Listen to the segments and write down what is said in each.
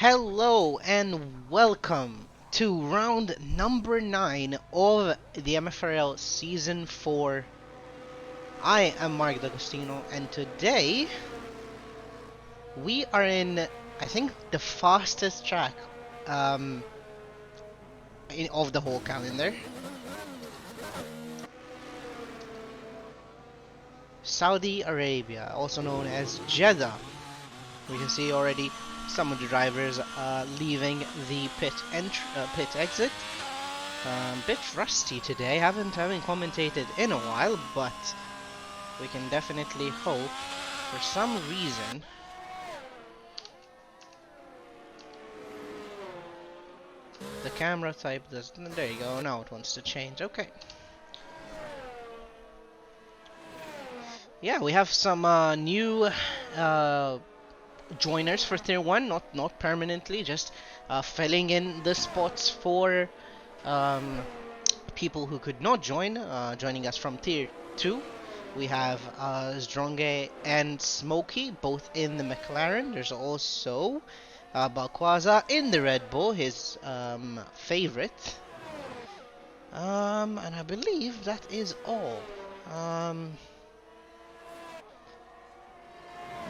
Hello and welcome to round number 9 of the MFRL Season 4. I am Mark D'Agostino, and today we are in, I think, the fastest track of the whole calendar. Saudi Arabia, also known as Jeddah. We can see already some of the drivers leaving the pit exit. Bit rusty today, haven't commentated in a while, but we can definitely hope for some reason the camera type doesn't. There you go, now it wants to change. Okay. Yeah, we have some new joiners for Tier 1, not permanently, just filling in the spots for people who could not join, joining us from Tier 2. We have Stronge and Smokey, both in the McLaren. There's also Balquaza in the Red Bull, his favorite. And I believe that is all.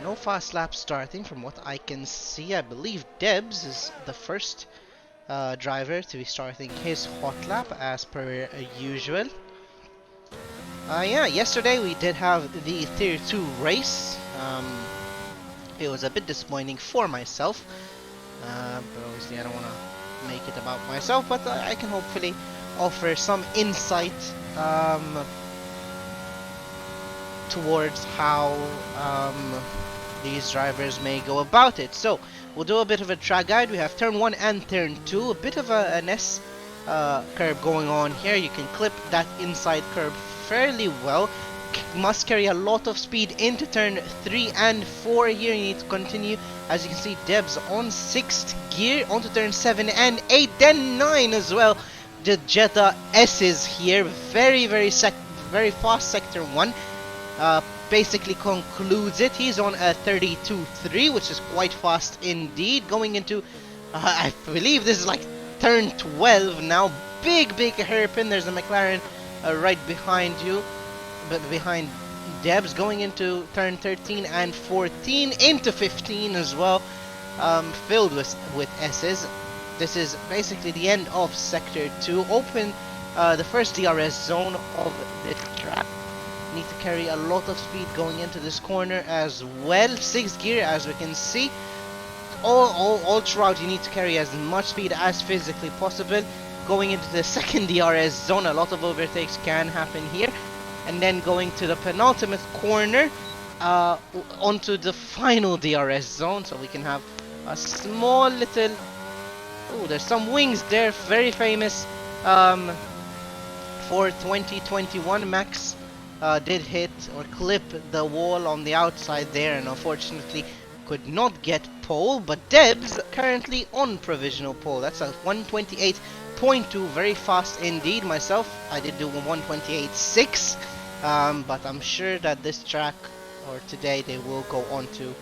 No fast lap starting from what I can see. I believe Debs is the first driver to be starting his hot lap as per usual. Yeah, yesterday we did have the Tier 2 race. It was a bit disappointing for myself, but obviously I don't want to make it about myself, but I can hopefully offer some insight towards how these drivers may go about it. So we'll do a bit of a track guide. We have turn 1 and turn 2, a bit of an S curve going on here. You can clip that inside curve fairly well. Must carry a lot of speed into turn 3 and 4 here. You need to continue, as you can see, Debs on 6th gear onto turn 7 and 8, then 9 as well. The Jeddah S's here, very fast sector 1. Basically concludes it. He's on a 32.3, which is quite fast indeed. Going into, I believe this is like turn 12 now. Big hairpin. There's a McLaren right behind you, but behind Debs. Going into turn 13 and 14, into 15 as well, filled with S's. This is basically the end of sector 2. Open the first DRS zone of this track. Need to carry a lot of speed going into this corner as well. 6th gear, as we can see. All throughout you need to carry as much speed as physically possible. Going into the second DRS zone, a lot of overtakes can happen here. And then going to the penultimate corner, onto the final DRS zone, so we can have a small little... Oh, there's some wings there, very famous for 2021. Max did hit or clip the wall on the outside there, and unfortunately could not get pole. But Debs currently on provisional pole. That's a 128.2, very fast indeed. Myself, I did do a 128.6, but I'm sure that this track or today they will go on to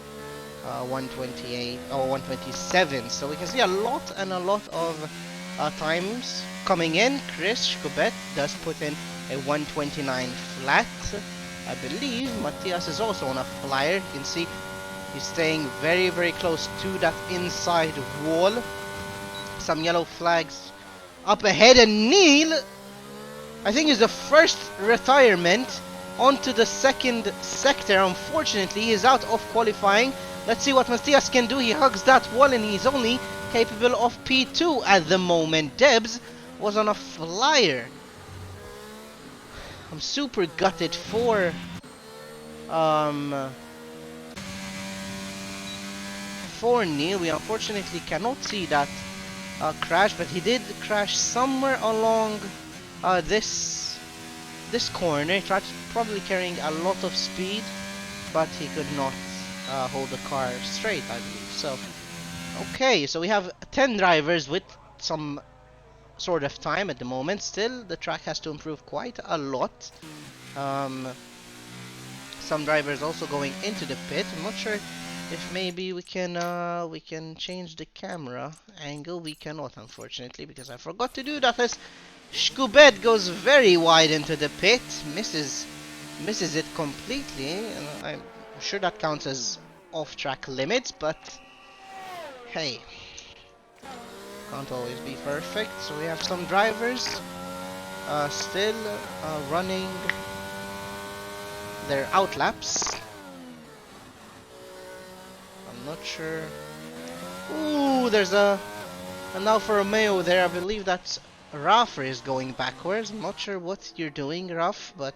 128 or 127. So we can see a lot of times coming in. Chris Schubert does put in a 129 flat. I believe Matthias is also on a flyer. You can see he's staying very close to that inside wall. Some yellow flags up ahead, and Neil, I think, is the first retirement onto the second sector. Unfortunately, he is out of qualifying. Let's see what Matthias can do. He hugs that wall, and he's only capable of P2 at the moment. Debs was on a flyer. I'm super gutted for Neil. We unfortunately cannot see that crash, but he did crash somewhere along this corner. He tried probably carrying a lot of speed, but he could not hold the car straight, I believe. So, okay, so we have 10 drivers with some sort of time at the moment. Still, the track has to improve quite a lot. Some drivers also going into the pit. I'm not sure if maybe we can change the camera angle. We cannot, unfortunately, because I forgot to do that. As Shkubed goes very wide into the pit, misses it completely. I'm sure that counts as off-track limits, but hey, can't always be perfect. So we have some drivers still running their outlaps. I'm not sure. Ooh, there's a an Alfa Romeo there. I believe that's Raf is going backwards. I'm not sure what you're doing, Raf, but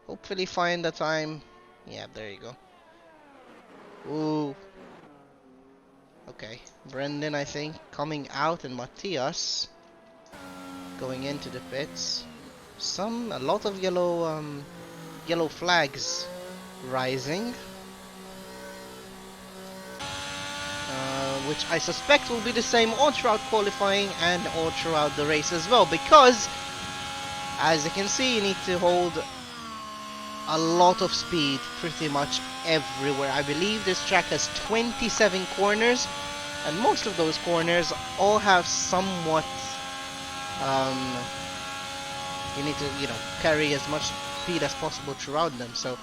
hopefully find the time. Yeah, there you go. Ooh. Okay, Brendan, I think, coming out, and Matthias going into the pits. A lot of yellow flags rising, which I suspect will be the same all throughout qualifying and all throughout the race as well, because as you can see, you need to hold a lot of speed pretty much everywhere. I believe this track has 27 corners, and most of those corners all have somewhat you need to, carry as much speed as possible throughout them. So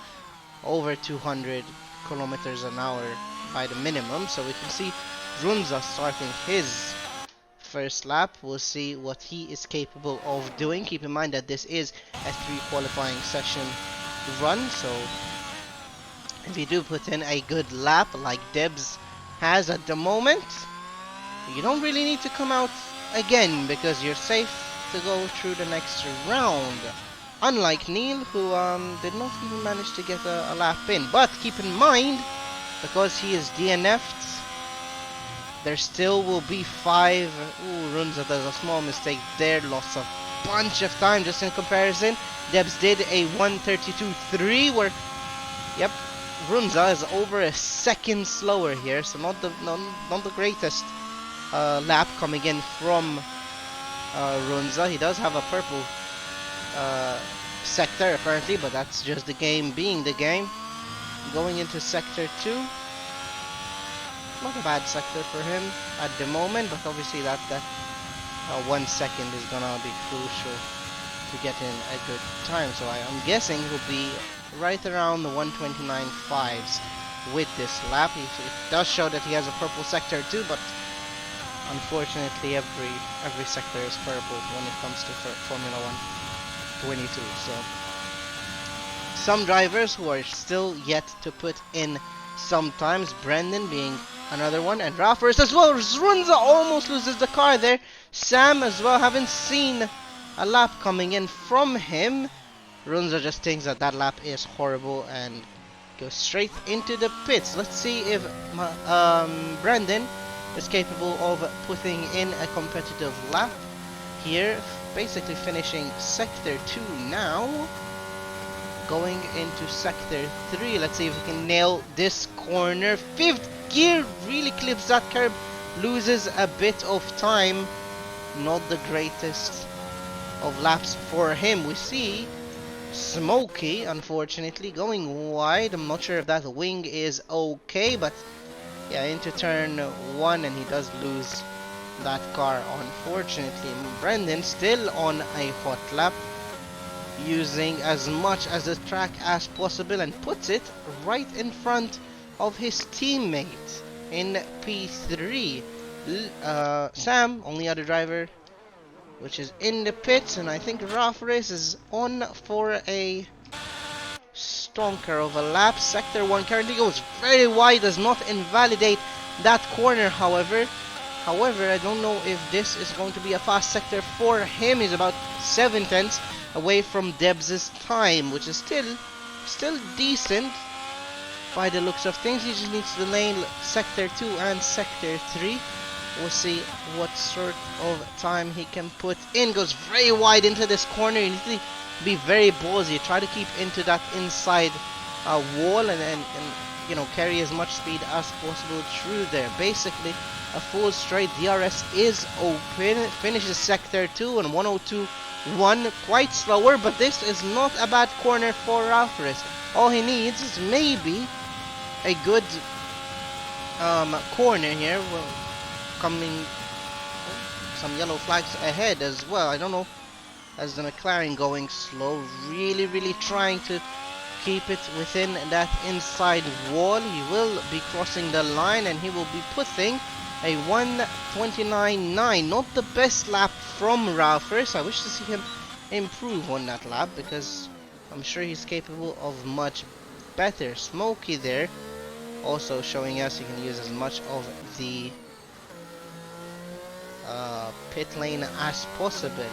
over 200 kilometers an hour by the minimum. So we can see Runza starting his first lap. We'll see what he is capable of doing. Keep in mind that this is a 3 qualifying session run, so if you do put in a good lap like Debs has at the moment, you don't really need to come out again because you're safe to go through the next round. Unlike Neil, who did not even manage to get a lap in. But keep in mind, because he is DNF'd, there still will be 5. Ooh, Runza does a small mistake there, lost a bunch of time just in comparison. Debs did a 1:32.3 where, yep, Runza is over a second slower here, so not the greatest lap coming in from Runza. He does have a purple sector apparently, but that's just the game being the game. Going into sector 2, not a bad sector for him at the moment, but obviously that 1 second is gonna be crucial to get in a good time. So I'm guessing he'll be right around the 1:29.5s with this lap. It does show that he has a purple sector too, but unfortunately every sector is purple when it comes to Formula 1 22. So some drivers who are still yet to put in sometimes, Brendan being another one, and Raffers as well. Runza almost loses the car there. Sam as well, haven't seen a lap coming in from him. Runza just thinks that that lap is horrible and goes straight into the pits. Let's see if Brendan is capable of putting in a competitive lap here. Basically finishing sector 2 now. Going into sector 3. Let's see if we can nail this corner. 5th gear really clips that curb. Loses a bit of time. Not the greatest of laps for him. We see Smokey, unfortunately, going wide. I'm not sure if that wing is okay, but yeah, into turn 1, and he does lose that car, unfortunately. Brendan still on a hot lap, using as much as the track as possible, and puts it right in front of his teammate in P3. Sam, only other driver which is in the pits, and I think Raf Race is on for a stonker of a lap. Sector 1 currently goes very wide, does not invalidate that corner, however, I don't know if this is going to be a fast sector for him. He's about 7/10 away from Debs' time, which is still decent by the looks of things. He just needs to nail sector 2 and sector 3. We'll see what sort of time he can put in. Goes very wide into this corner. You need to be very ballsy. Try to keep into that inside wall and carry as much speed as possible through there. Basically a full straight. DRS is open. Finishes sector 2 and 102.1. Quite slower, but this is not a bad corner for Alvarez. All he needs is maybe a good corner here. Well, coming some yellow flags ahead as well. I don't know, as the McLaren going slow, really trying to keep it within that inside wall. He will be crossing the line and he will be putting a 1:29.9. Not the best lap from Ralphers. I wish to see him improve on that lap because I'm sure he's capable of much better. Smokey there also showing us he can use as much of the pit lane as possible.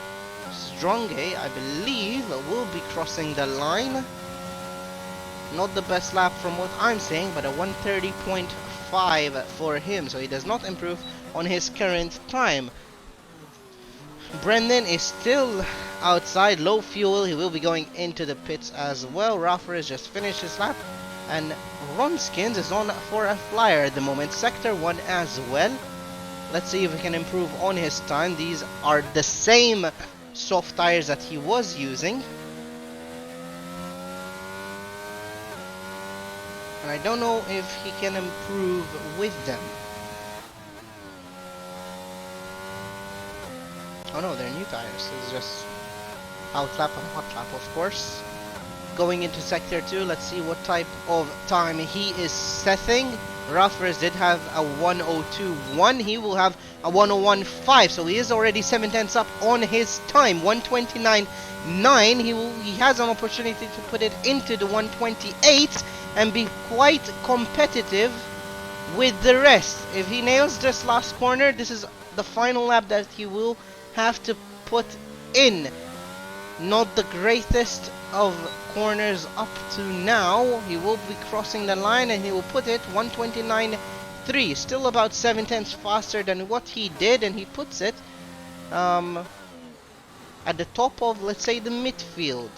Stronge, I believe, will be crossing the line. Not the best lap from what I'm saying, but a 1:30.5 for him, so he does not improve on his current time. Brendan is still outside, low fuel. He will be going into the pits as well. Raffer has just finished his lap, and Ronskins is on for a flyer at the moment. Sector 1 as well. Let's see if he can improve on his time. These are the same soft tires that he was using. And I don't know if he can improve with them. Oh no, they're new tires. It's just out lap and hot lap, of course. Going into sector 2, let's see what type of time he is setting. Raffers did have a 1:02.1. He will have a 1:01.5, so he is already 7/10 up on his time. 1:29.9. He has an opportunity to put it into the 1:28 and be quite competitive with the rest. If he nails this last corner, this is the final lap that he will have to put in. Not the greatest of corners up to now. He will be crossing the line and he will put it 1:29.3, still about 7/10 faster than what he did, and he puts it at the top of, let's say, the midfield,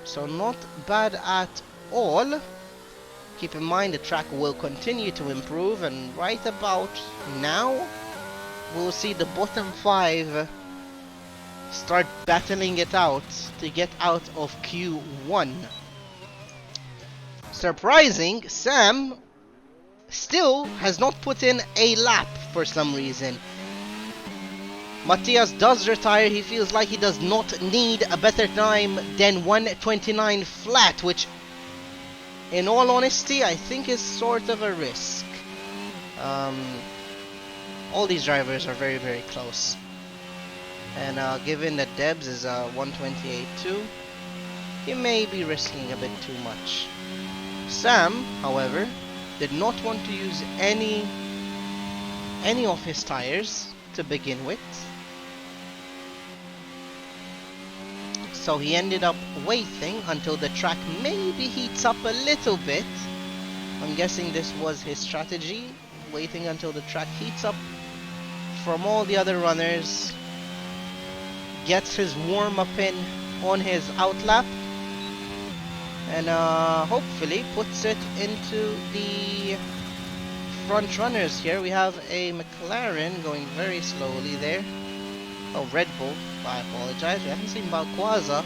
so not bad at all. Keep in mind the track will continue to improve, and right about now we'll see the bottom 5 start battling it out to get out of Q1. Surprising, Sam still has not put in a lap for some reason. Matthias does retire. He feels like he does not need a better time than 1:29 flat, which in all honesty I think is sort of a risk. All these drivers are very close. And given that Debs is 1:28.2, he may be risking a bit too much. Sam, however, did not want to use any of his tires to begin with, so he ended up waiting until the track maybe heats up a little bit. I'm guessing this was his strategy, waiting until the track heats up from all the other runners, gets his warm-up in on his outlap, and hopefully puts it into the front runners here. We have a McLaren going very slowly there. Oh, Red Bull, I apologize. We haven't seen Balquaza.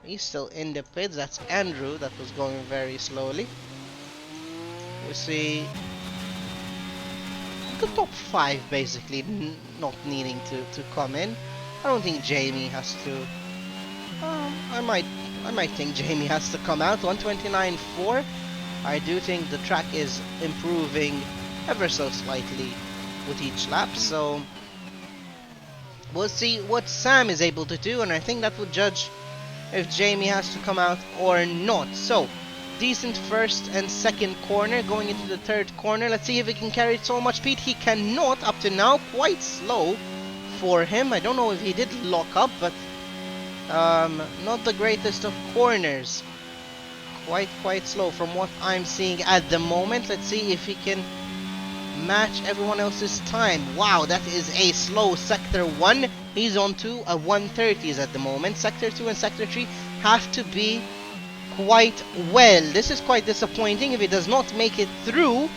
He's still in the pits. That's Andrew that was going very slowly. We see the top 5 basically not needing to come in. I don't think Jamie has to. I might think Jamie has to come out. 1:29.4. I do think the track is improving ever so slightly with each lap, so we'll see what Sam is able to do, and I think that would judge if Jamie has to come out or not. So decent first and second corner. Going into the third corner, let's see if he can carry so much speed. He cannot up to now. Quite slow for him. I don't know if he did lock up, but not the greatest of corners. Quite slow from what I'm seeing at the moment. Let's see if he can match everyone else's time. Wow, that is a slow sector 1. He's on to a 1:30s at the moment. Sector 2 and sector 3 have to be quite well. This is quite disappointing if he does not make it through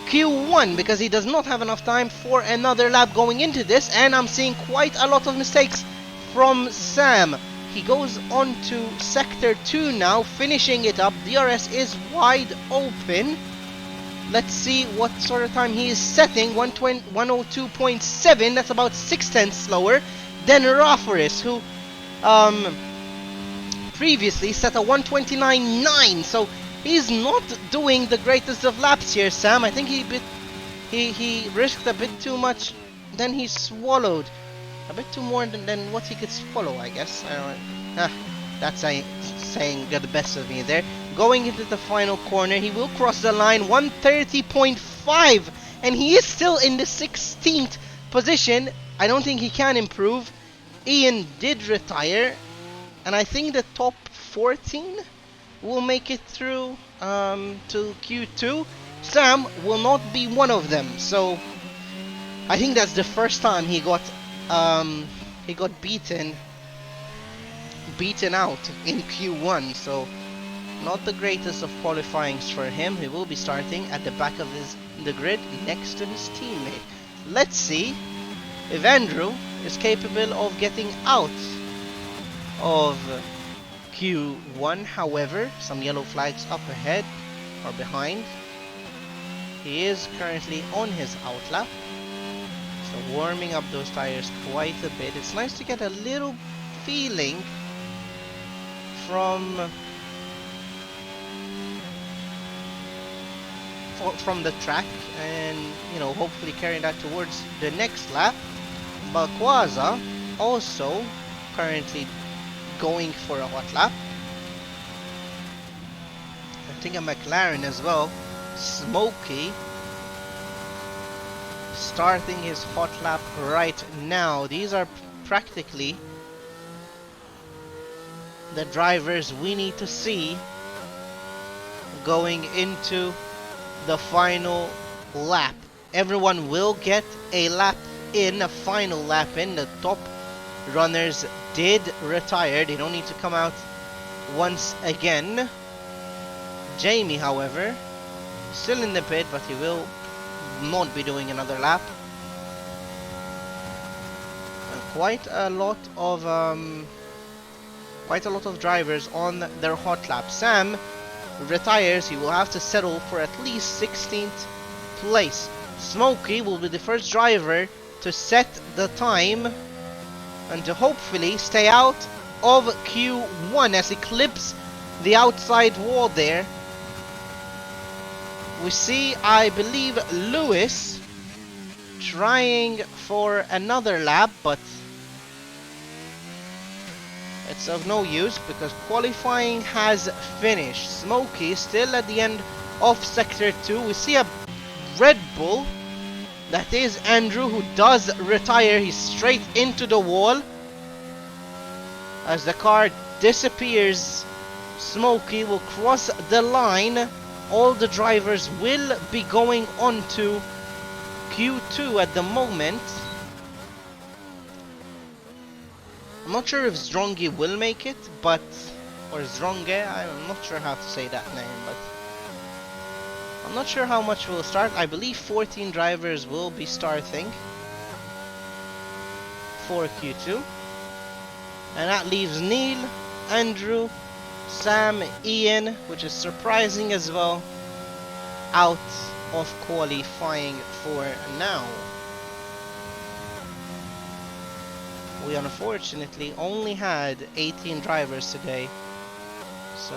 Q1, because he does not have enough time for another lap going into this, and I'm seeing quite a lot of mistakes from Sam. He goes on to Sector 2 now, finishing it up. DRS is wide open. Let's see what sort of time he is setting. 102.7. That's about 6/10 slower than Rafaris, who previously set a 129.9. So he's not doing the greatest of laps here, Sam. I think he risked a bit too much. Then he swallowed a bit too more than what he could swallow, I guess. That's saying got the best of me there. Going into the final corner, he will cross the line. 130.5, and he is still in the 16th position. I don't think he can improve. Ian did retire, and I think the top 14 will make it through to Q2. Sam will not be one of them, so I think that's the first time he got beaten out in Q1, so not the greatest of qualifyings for him. He will be starting at the back of the grid next to his teammate. Let's see if Andrew is capable of getting out of Q1. However, some yellow flags up ahead or behind. He is currently on his outlap, so warming up those tires quite a bit. It's nice to get a little feeling from the track, and hopefully carry that towards the next lap. Balquaza also currently going for a hot lap. I think a McLaren as well. Smokey starting his hot lap right now. These are practically the drivers we need to see going into the final lap. Everyone will get a lap in, a final lap in. The top runners did retire. They don't need to come out once again. Jamie, however, still in the pit, but he will not be doing another lap. Quite a lot of drivers on their hot lap. Sam retires. He will have to settle for at least 16th place. Smokey will be the first driver to set the time and to hopefully stay out of Q1 as he clips the outside wall there. We see, I believe, Lewis trying for another lap, but it's of no use because qualifying has finished. Smokey still at the end of Sector 2. We see a Red Bull. That is Andrew, who does retire. He's straight into the wall. As the car disappears, Smokey will cross the line. All the drivers will be going on to Q2 at the moment. I'm not sure if Zdrongi will make it, or Zdronge, I'm not sure how to say that name, but I'm not sure how much will start. I believe 14 drivers will be starting for Q2. And that leaves Neil, Andrew, Sam, Ian, which is surprising as well, out of qualifying for now. We unfortunately only had 18 drivers today, so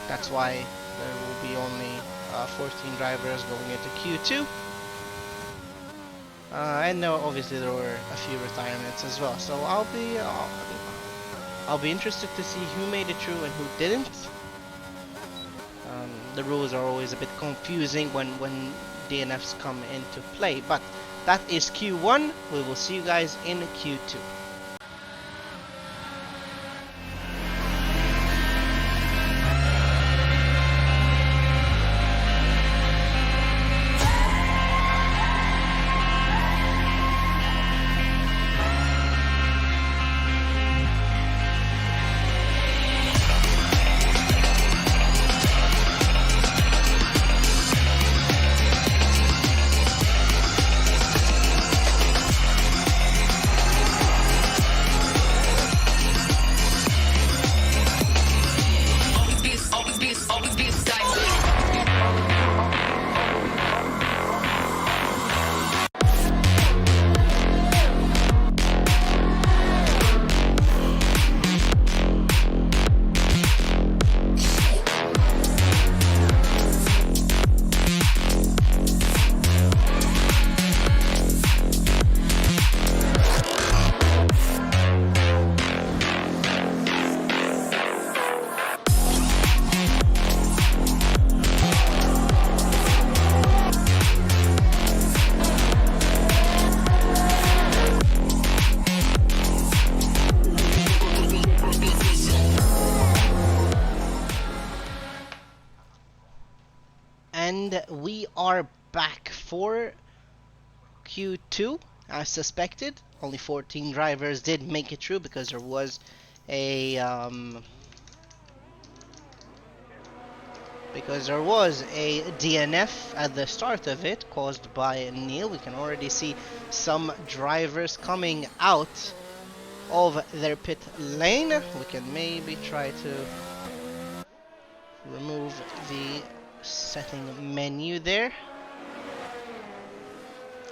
that's why there will be only 14 drivers going into Q2. And obviously there were a few retirements as well, so I'll be interested to see who made it through and who didn't. The rules are always a bit confusing when DNFs come into play, but that is Q1. We will see you guys in Q2. And we are back for Q2. As suspected, only 14 drivers did make it through because there was a DNF at the start of it caused by Neil. We can already see some drivers coming out of their pit lane. We can maybe try to remove the setting menu there.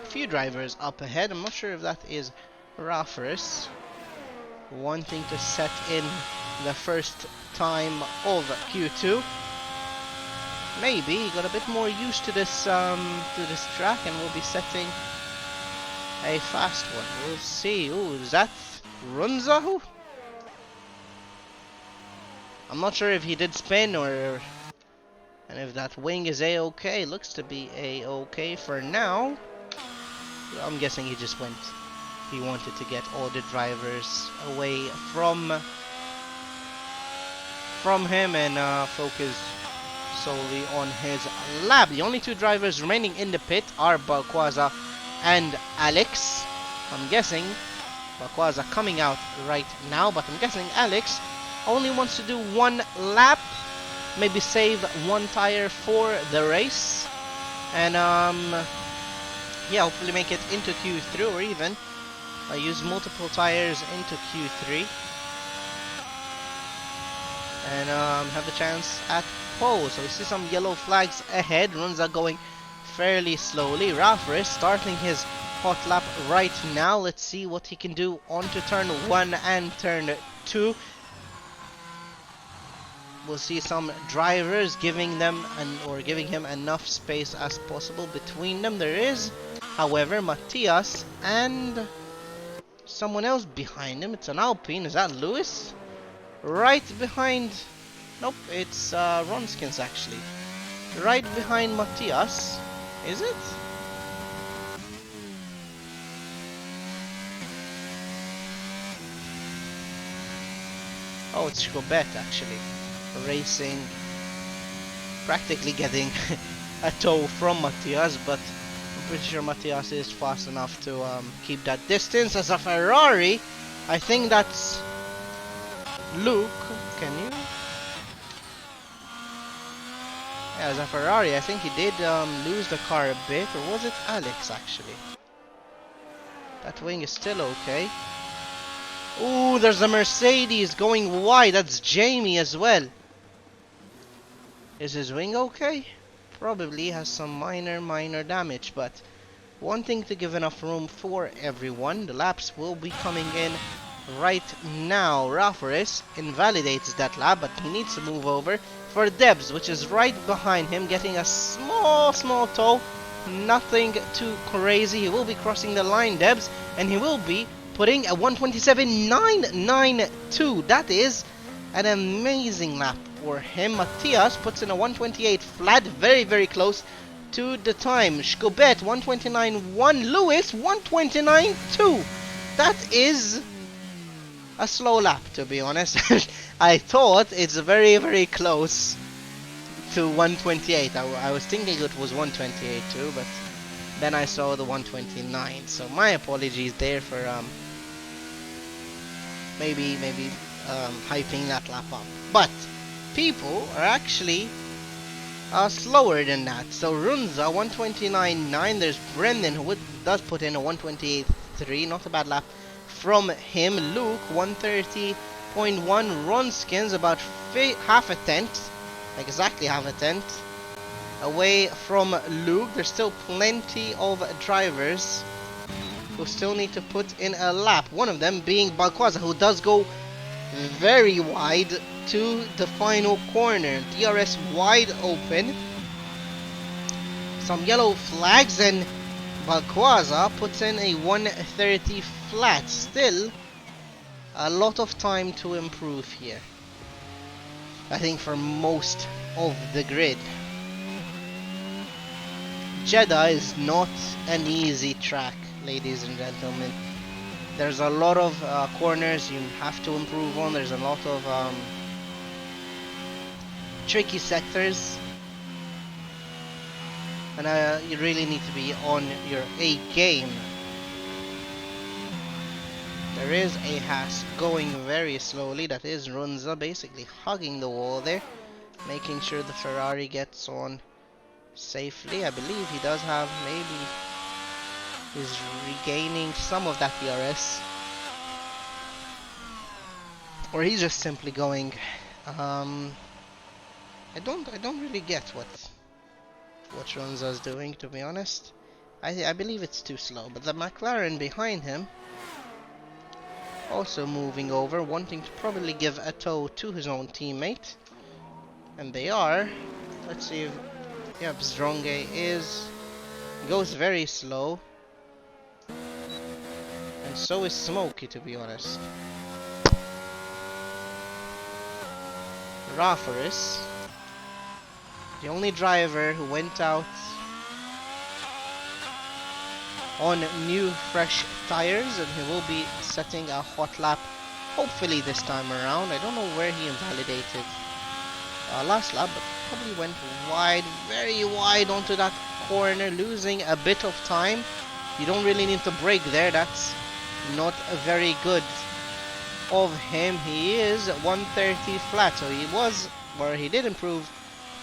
A few drivers up ahead. I'm not sure if that is Raffers wanting to set in the first time of Q2. Maybe he got a bit more used to this track and will be setting a fast one. We'll see. Ooh, is that Runza? I'm not sure if he did spin and if that wing is a-okay. Looks to be a-okay for now. I'm guessing he just went. He wanted to get all the drivers away from him and focus solely on his lap. The only two drivers remaining in the pit are Balquaza and Alex. I'm guessing Balquaza coming out right now, but I'm guessing Alex only wants to do one lap, maybe save one tire for the race, and yeah, hopefully make it into Q3 or even use multiple tires into Q3 and have a chance at pole. So we see some yellow flags ahead. Runza going fairly slowly. Raffers starting his hot lap right now. Let's see what he can do onto turn 1 and turn 2. We'll see some drivers giving him enough space as possible between them. There is, however, Matthias and someone else behind him. It's an Alpine. Is that Lewis? Right behind... Nope, it's Ronskins actually. Right behind Matthias. Is it? Oh, it's Robert actually. Racing. Practically getting a tow from Matthias, but I'm pretty sure Matthias is fast enough to keep that distance. As a Ferrari, I think that's Luke. Can you? Yeah, as a Ferrari, I think he did lose the car a bit, or was it Alex actually? That wing is still okay. Ooh, there's a Mercedes going wide. That's Jamie as well. Is his wing okay? Probably has some minor damage, but wanting to give enough room for everyone. The laps will be coming in right now. Raffers invalidates that lap, but he needs to move over for Debs, which is right behind him, getting a small tow. Nothing too crazy. He will be crossing the line, Debs, and he will be putting a 127.992. That is an amazing lap for him. Matthias puts in a 128 flat, very close to the time. Schobet 129.1, Lewis 129.2. That is a slow lap, to be honest. I thought it's very close to 128. I was thinking it was 128 too, but then I saw the 129. So my apologies there for maybe hyping that lap up. But people are actually slower than that. So Runza 129.9. There's Brendan who does put in a 128.3. Not a bad lap from him. Luke 130.1. Ronskins about half a tenth, exactly half a tenth away from Luke. There's still plenty of drivers who still need to put in a lap. One of them being Balquaza, who does go very wide to the final corner. DRS wide open. Some yellow flags, and Balquaza puts in a 130 flat. Still a lot of time to improve here, I think, for most of the grid. Jeddah is not an easy track, ladies and gentlemen. There's a lot of corners you have to improve on. There's a lot of tricky sectors. and you really need to be on your A game. There is a Haas going very slowly. That is Runza basically hugging the wall there, making sure the Ferrari gets on safely. I believe he does have, maybe he's regaining some of that DRS, or he's just simply going. I don't really get what Runza's doing, to be honest. I believe it's too slow, but the McLaren behind him also moving over, wanting to probably give a tow to his own teammate, and they are. Let's see if, yep, Stronge goes very slow, and so is Smokey, to be honest. Rafaris, the only driver who went out on new fresh tires, and he will be setting a hot lap hopefully this time around. I don't know where he invalidated last lap, but probably went wide, very wide onto that corner, losing a bit of time. You don't really need to brake there. That's not very good of him. He is 130 flat, so he was, or he did improve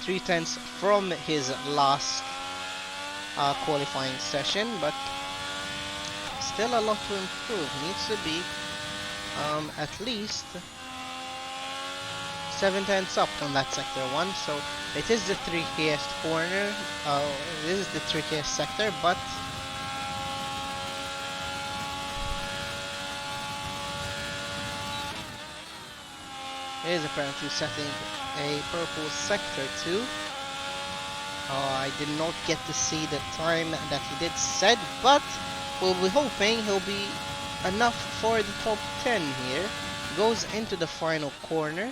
3/10 from his last qualifying session, but still a lot to improve. Needs to be at least 7/10 up on that sector 1. So it is the trickiest corner. This is the trickiest sector, but it is apparently setting a purple sector 2. I did not get to see the time that he did set, but we'll be hoping he'll be enough for the top 10 here. Goes into the final corner.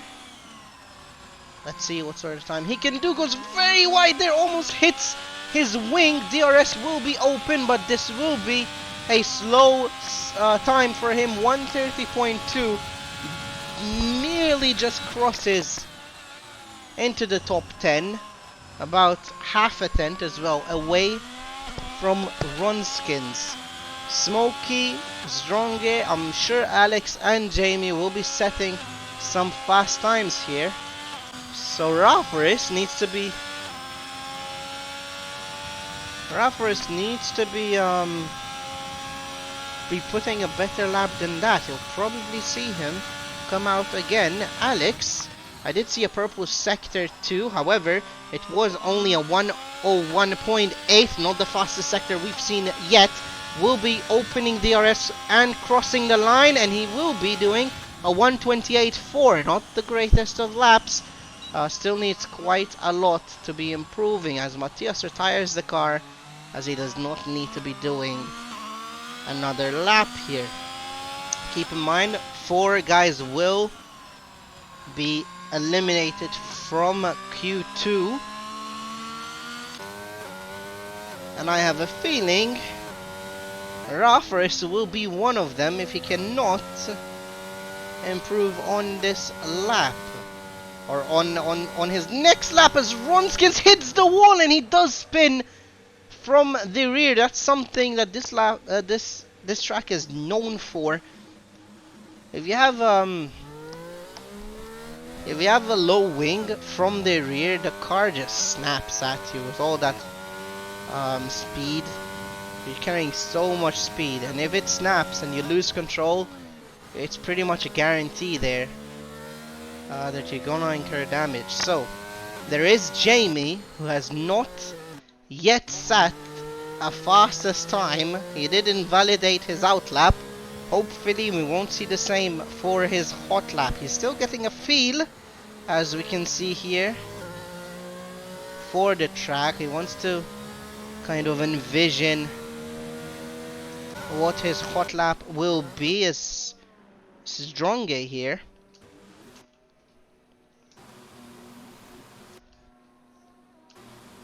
Let's see what sort of time he can do. Goes very wide there, almost hits his wing. DRS will be open, but this will be a slow time for him. 130.2. Nearly just crosses into the top 10. About half a tenth as well away from Ronskins. Smokey, Stronge, I'm sure Alex and Jamie will be setting some fast times here. So Rafaris needs to be putting a better lap than that. You'll probably see him come out again. Alex, I did see a purple sector 2, however, it was only a 101.8, not the fastest sector we've seen yet. Will be opening DRS and crossing the line, and he will be doing a 128.4, not the greatest of laps. Still needs quite a lot to be improving as Matthias retires the car, as he does not need to be doing another lap here. Keep in mind, 4 guys will be eliminated from Q2, and I have a feeling Rafaris will be one of them if he cannot improve on this lap, or on his next lap, as Ronskins hits the wall and he does spin from the rear. That's something that this lap this track is known for. If you have a low wing from the rear, the car just snaps at you with all that speed. You're carrying so much speed, and if it snaps and you lose control, it's pretty much a guarantee there that you're gonna incur damage. So there is Jamie, who has not yet set a fastest time. He did invalidate his out lap. Hopefully we won't see the same for his hot lap. He's still getting a feel, as we can see here, for the track. He wants to kind of envision what his hot lap will be. As Stronge here.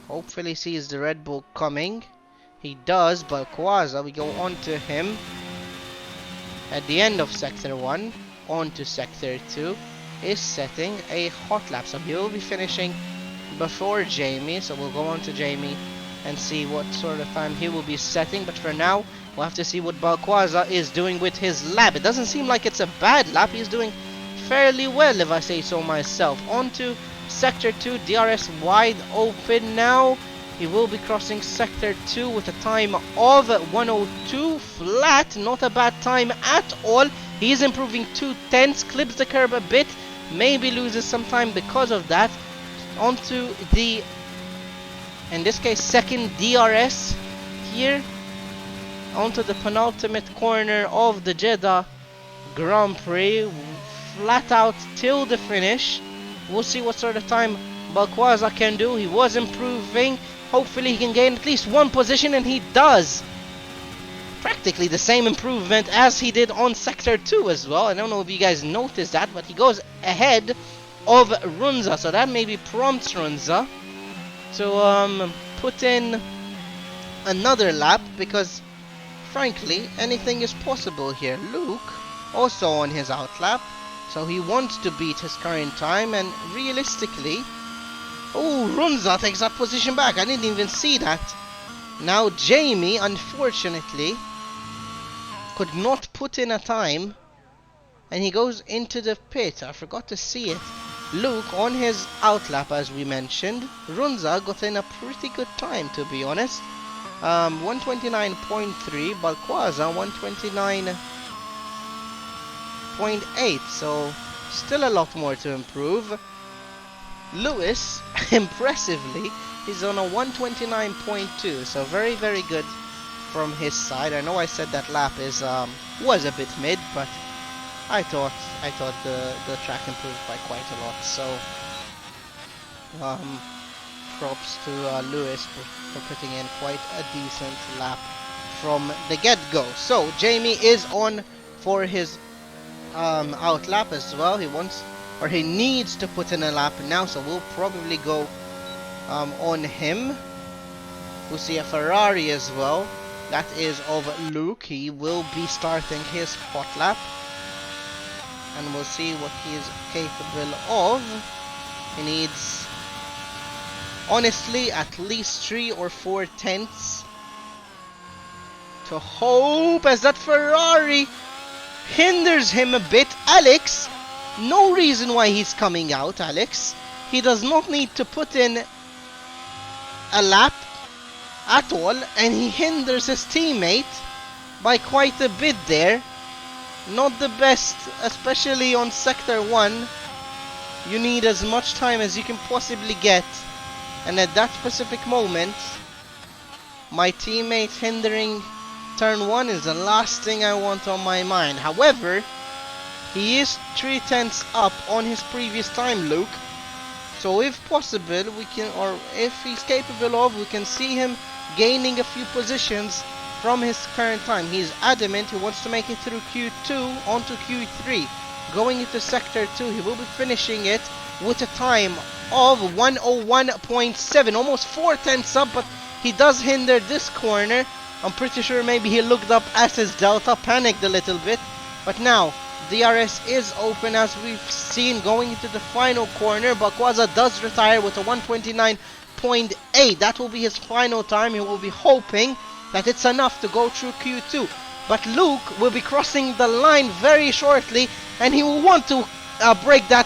Hopefully sees the Red Bull coming. He does, but Kwaza, we go on to him at the end of Sector 1, on to Sector 2, is setting a hot lap. So he will be finishing before Jamie, so we'll go on to Jamie and see what sort of time he will be setting. But for now, we'll have to see what Balquaza is doing with his lap. It doesn't seem like it's a bad lap. He's doing fairly well, if I say so myself. On to Sector 2, DRS wide open now. He will be crossing Sector 2 with a time of 102 flat. Not a bad time at all. He is improving 2/10, clips the curb a bit, maybe loses some time because of that. Onto the, in this case, second DRS here. Onto the penultimate corner of the Jeddah Grand Prix. Flat out till the finish. We'll see what sort of time Balquaza can do. He was improving. Hopefully he can gain at least one position, and he does. Practically the same improvement as he did on Sector 2 as well. I don't know if you guys noticed that, but he goes ahead of Runza, so that maybe prompts Runza to put in another lap, because frankly anything is possible here. Luke also on his outlap, so he wants to beat his current time, and realistically, oh, Runza takes that position back. I didn't even see that. Now Jamie, unfortunately, could not put in a time, and he goes into the pit. I forgot to see it. Luke on his outlap, as we mentioned. Runza got in a pretty good time, to be honest. 129.3, Balquaza 129.8, so still a lot more to improve. Lewis, impressively, he's on a 129.2, so very, very good from his side. I know I said that lap is was a bit mid, but I thought the track improved by quite a lot. So props to Lewis for putting in quite a decent lap from the get-go. So Jamie is on for his out lap as well. He wants, or he needs to put in a lap now, so we'll probably go on him. We'll see a Ferrari as well. That is of Luke. He will be starting his hot lap, and we'll see what he is capable of. He needs, honestly, at least 3 or 4 tenths to hope, as that Ferrari hinders him a bit. Alex, no reason why he's coming out, Alex. He does not need to put in a lap at all, and he hinders his teammate by quite a bit there. Not the best, especially on Sector 1. You need as much time as you can possibly get, and at that specific moment, my teammate hindering turn 1 is the last thing I want on my mind. However, he is 3 tenths up on his previous time, Luke. So if possible, we can, or if he's capable of, we can see him gaining a few positions from his current time. He's adamant he wants to make it through Q2 onto Q3. Going into Sector 2, he will be finishing it with a time of 101.7, almost 4 tenths up, but he does hinder this corner. I'm pretty sure maybe he looked up at his delta, panicked a little bit, but now DRS is open, as we've seen, going into the final corner. Balquaza does retire with a 129.8. That will be his final time. He will be hoping that it's enough to go through Q2. But Luke will be crossing the line very shortly, and he will want to break that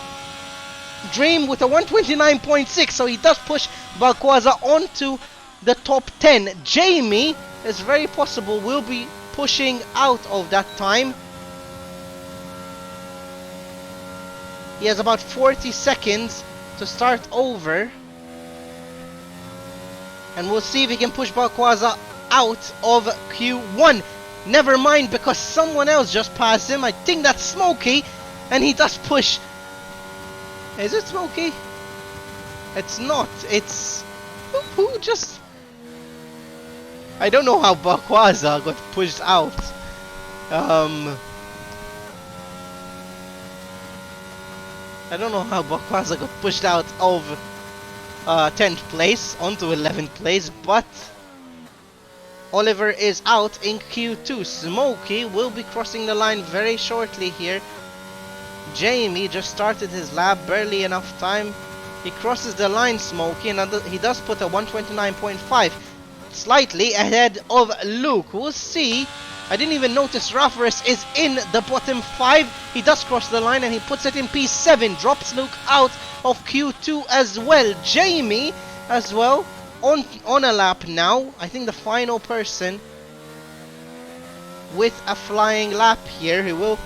dream with a 129.6. So he does push Balquaza onto the top 10. Jamie is very possible will be pushing out of that time. He has about 40 seconds to start over, and we'll see if he can push Balquaza out of Q1. Never mind, because someone else just passed him. I think that's Smokey, and he does push. Is it Smokey? It's not. It's who just. I don't know how Balquaza got pushed out. I don't know how Balquaza got pushed out of 10th place onto 11th place, but Oliver is out in Q2. Smokey will be crossing the line very shortly here. Jamie just started his lap, barely enough time. He crosses the line, Smokey, and he does put a 129.5. slightly ahead of Luke. We'll see. I didn't even notice Rafaris is in the bottom 5. He does cross the line and he puts it in P7. Drops Luke out of Q2 as well. Jamie as well on a lap now. I think the final person with a flying lap here. He will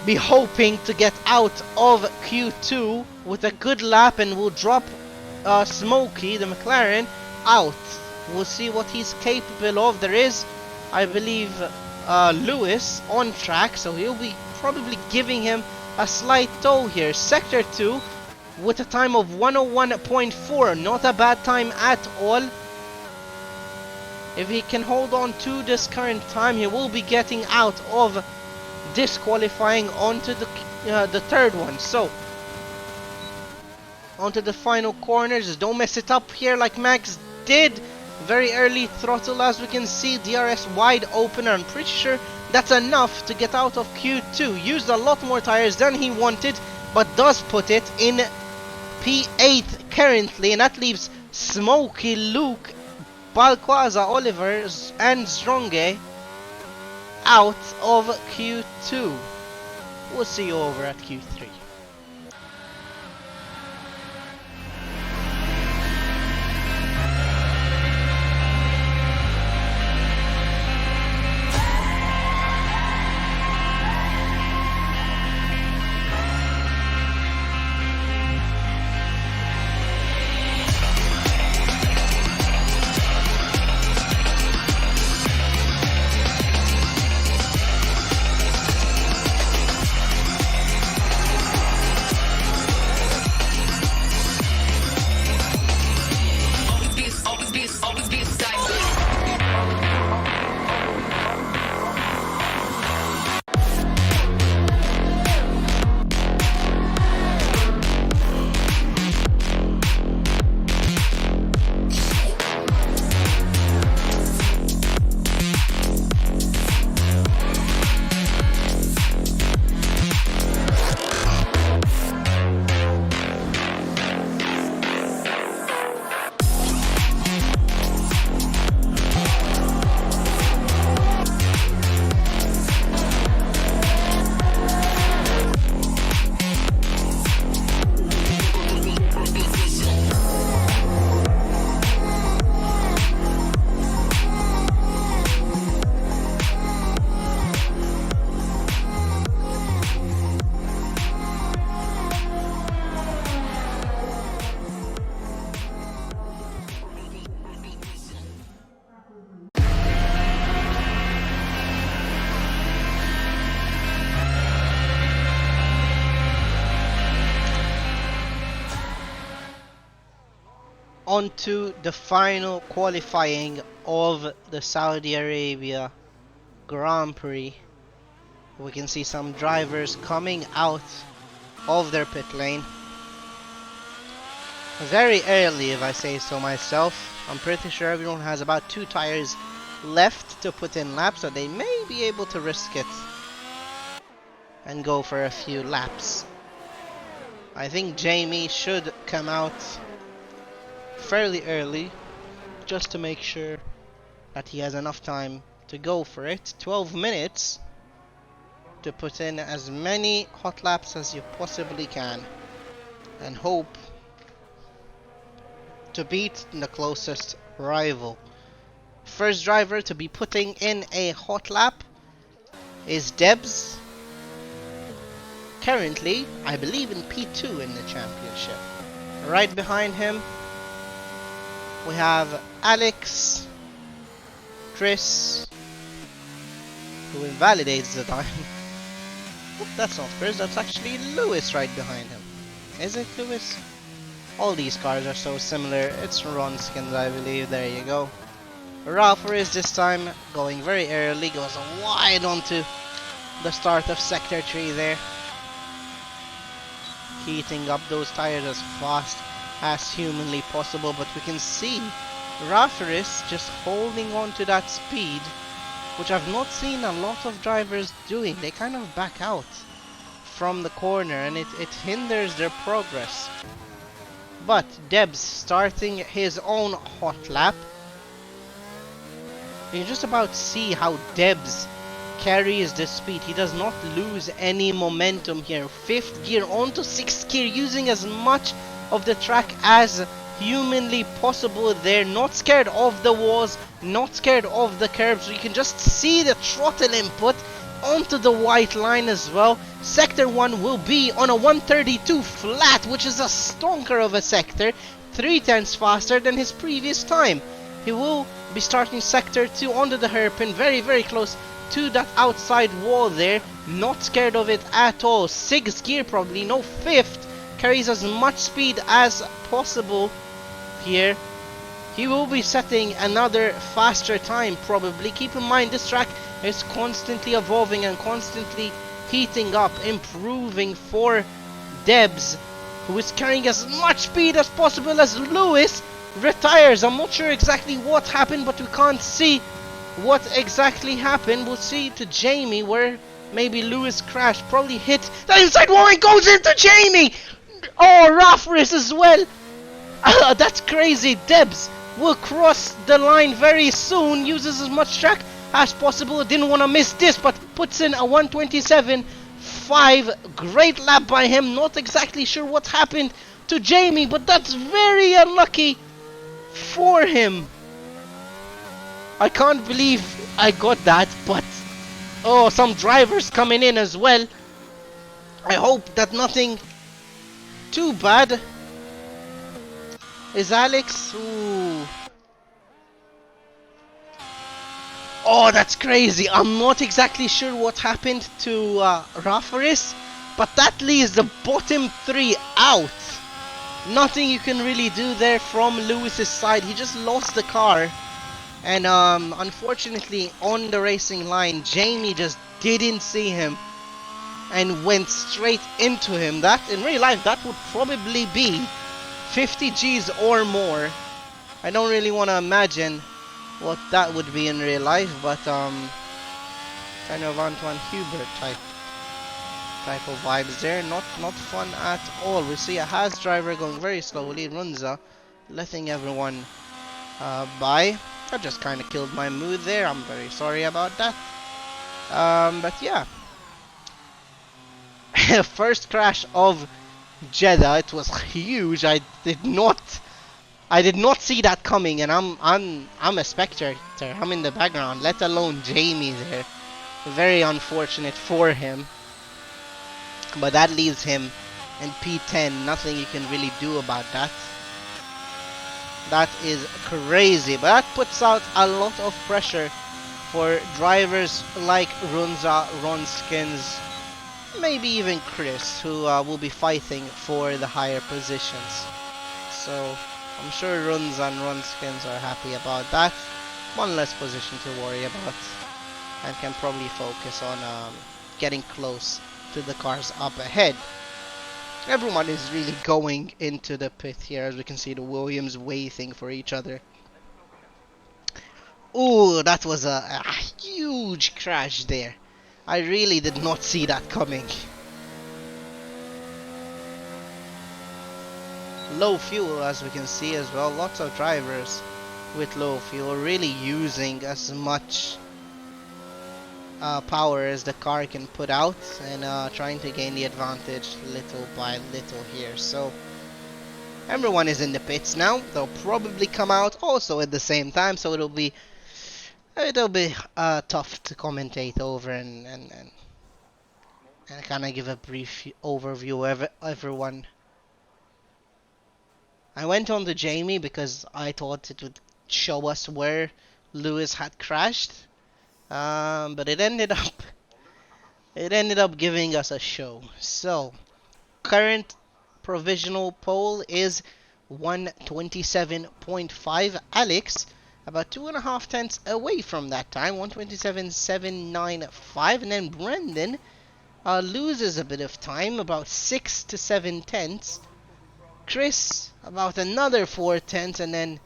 be hoping to get out of Q2 with a good lap and will drop Smokey, the McLaren, out. We'll see what he's capable of. There is, I believe, Lewis on track, so he'll be probably giving him a slight tow here. Sector 2 with a time of 101.4, not a bad time at all. If he can hold on to this current time, he will be getting out of disqualifying onto the third one. So onto the final corners. Just don't mess it up here like Max did. Very early throttle, as we can see. DRS wide open. I'm pretty sure that's enough to get out of Q2. Used a lot more tires than he wanted, but does put it in P8 currently, and that leaves Smokey, Luke, Balquaza, Oliver and Stronge out of Q2. We'll see you over at Q3. Onto the final qualifying of the Saudi Arabia Grand Prix. We can see some drivers coming out of their pit lane very early, if I say so myself. I'm pretty sure everyone has about 2 tires left to put in laps, so they may be able to risk it and go for a few laps. I think Jamie should come out fairly early just to make sure that he has enough time to go for it. 12 minutes to put in as many hot laps as you possibly can and hope to beat the closest rival. First driver to be putting in a hot lap is Debs, currently I believe in P2 in the championship. Right behind him we have Alex, Chris, who invalidates the time. Oh, that's not Chris, that's actually Lewis right behind him. Is it Lewis? All these cars are so similar. It's Ronskins, I believe. There you go. Ralpher is this time going very early, goes wide onto the start of Sector 3 there. Heating up those tires as fast as humanly possible, but we can see Rafaris just holding on to that speed, which I've not seen a lot of drivers doing. They kind of back out from the corner and it hinders their progress. But Debs starting his own hot lap You can just about see how Debs carries the speed. He does not lose any momentum here. Fifth gear onto sixth gear, using as much of the track as humanly possible there. Not scared of the walls, not scared of the curbs. You can just see the throttle input onto the white line as well. Sector 1 will be on a 132 flat, which is a stonker of a sector. 3/10 faster than his previous time. He will be starting sector 2 onto the hairpin, very close to that outside wall there. Not scared of it at all. 6th gear probably, no 5th. Carries as much speed as possible here. He will be setting another faster time probably. Keep in mind this track is constantly evolving and constantly heating up, improving for Debs, who is carrying as much speed as possible as Lewis retires. I'm not sure exactly what happened, but we can't see what exactly happened. We'll see to Jamie where maybe Lewis crashed, probably hit the inside wall and goes into Jamie. Oh, Raffris as well. That's crazy. Debs will cross the line very soon, uses as much track as possible. Didn't want to miss this, but puts in a 127.5. Great lap by him. Not exactly sure what happened to Jamie, but that's very unlucky for him. I can't believe I got that, but oh, some drivers coming in as well. I hope that nothing too bad. Is Alex? Ooh. Oh, that's crazy. I'm not exactly sure what happened to Rafaris, but that leaves the bottom 3 out. Nothing you can really do there from Lewis's side. He just lost the car. And unfortunately, on the racing line, Jamie just didn't see him and went straight into him. That, in real life, that would probably be 50 Gs or more. I don't really want to imagine what that would be in real life, but kind of Antoine Hubert type of vibes there. Not fun at all. We see a Haas driver going very slowly. Runza letting everyone by. I just kind of killed my mood there. I'm very sorry about that. But yeah, first crash of Jeddah. It was huge. I did not see that coming, and I'm a spectator. I'm in the background, let alone Jamie there. Very unfortunate for him. But that leaves him in P10. Nothing you can really do about that. That is crazy. But that puts out a lot of pressure for drivers like Runza, Ronskins, maybe even Chris, who will be fighting for the higher positions. So I'm sure Runza and Ronskins are happy about that. One less position to worry about, and can probably focus on getting close to the cars up ahead. Everyone is really going into the pit here, as we can see the Williams waiting for each other. Ooh, that was a huge crash there. I really did not see that coming. Low fuel, as we can see as well. Lots of drivers with low fuel, really using as much power as the car can put out, and trying to gain the advantage little by little here. So everyone is in the pits now. They'll probably come out also at the same time, so it'll be tough to commentate over and kind of give a brief overview of everyone. I went on to Jamie because I thought it would show us where Lewis had crashed. But it ended up giving us a show. So current provisional poll is 127.5. Alex about 2.5 tenths away from that time, 127.795, and then Brendan loses a bit of time, about 6 to 7 tenths. Chris about another 4 tenths, and then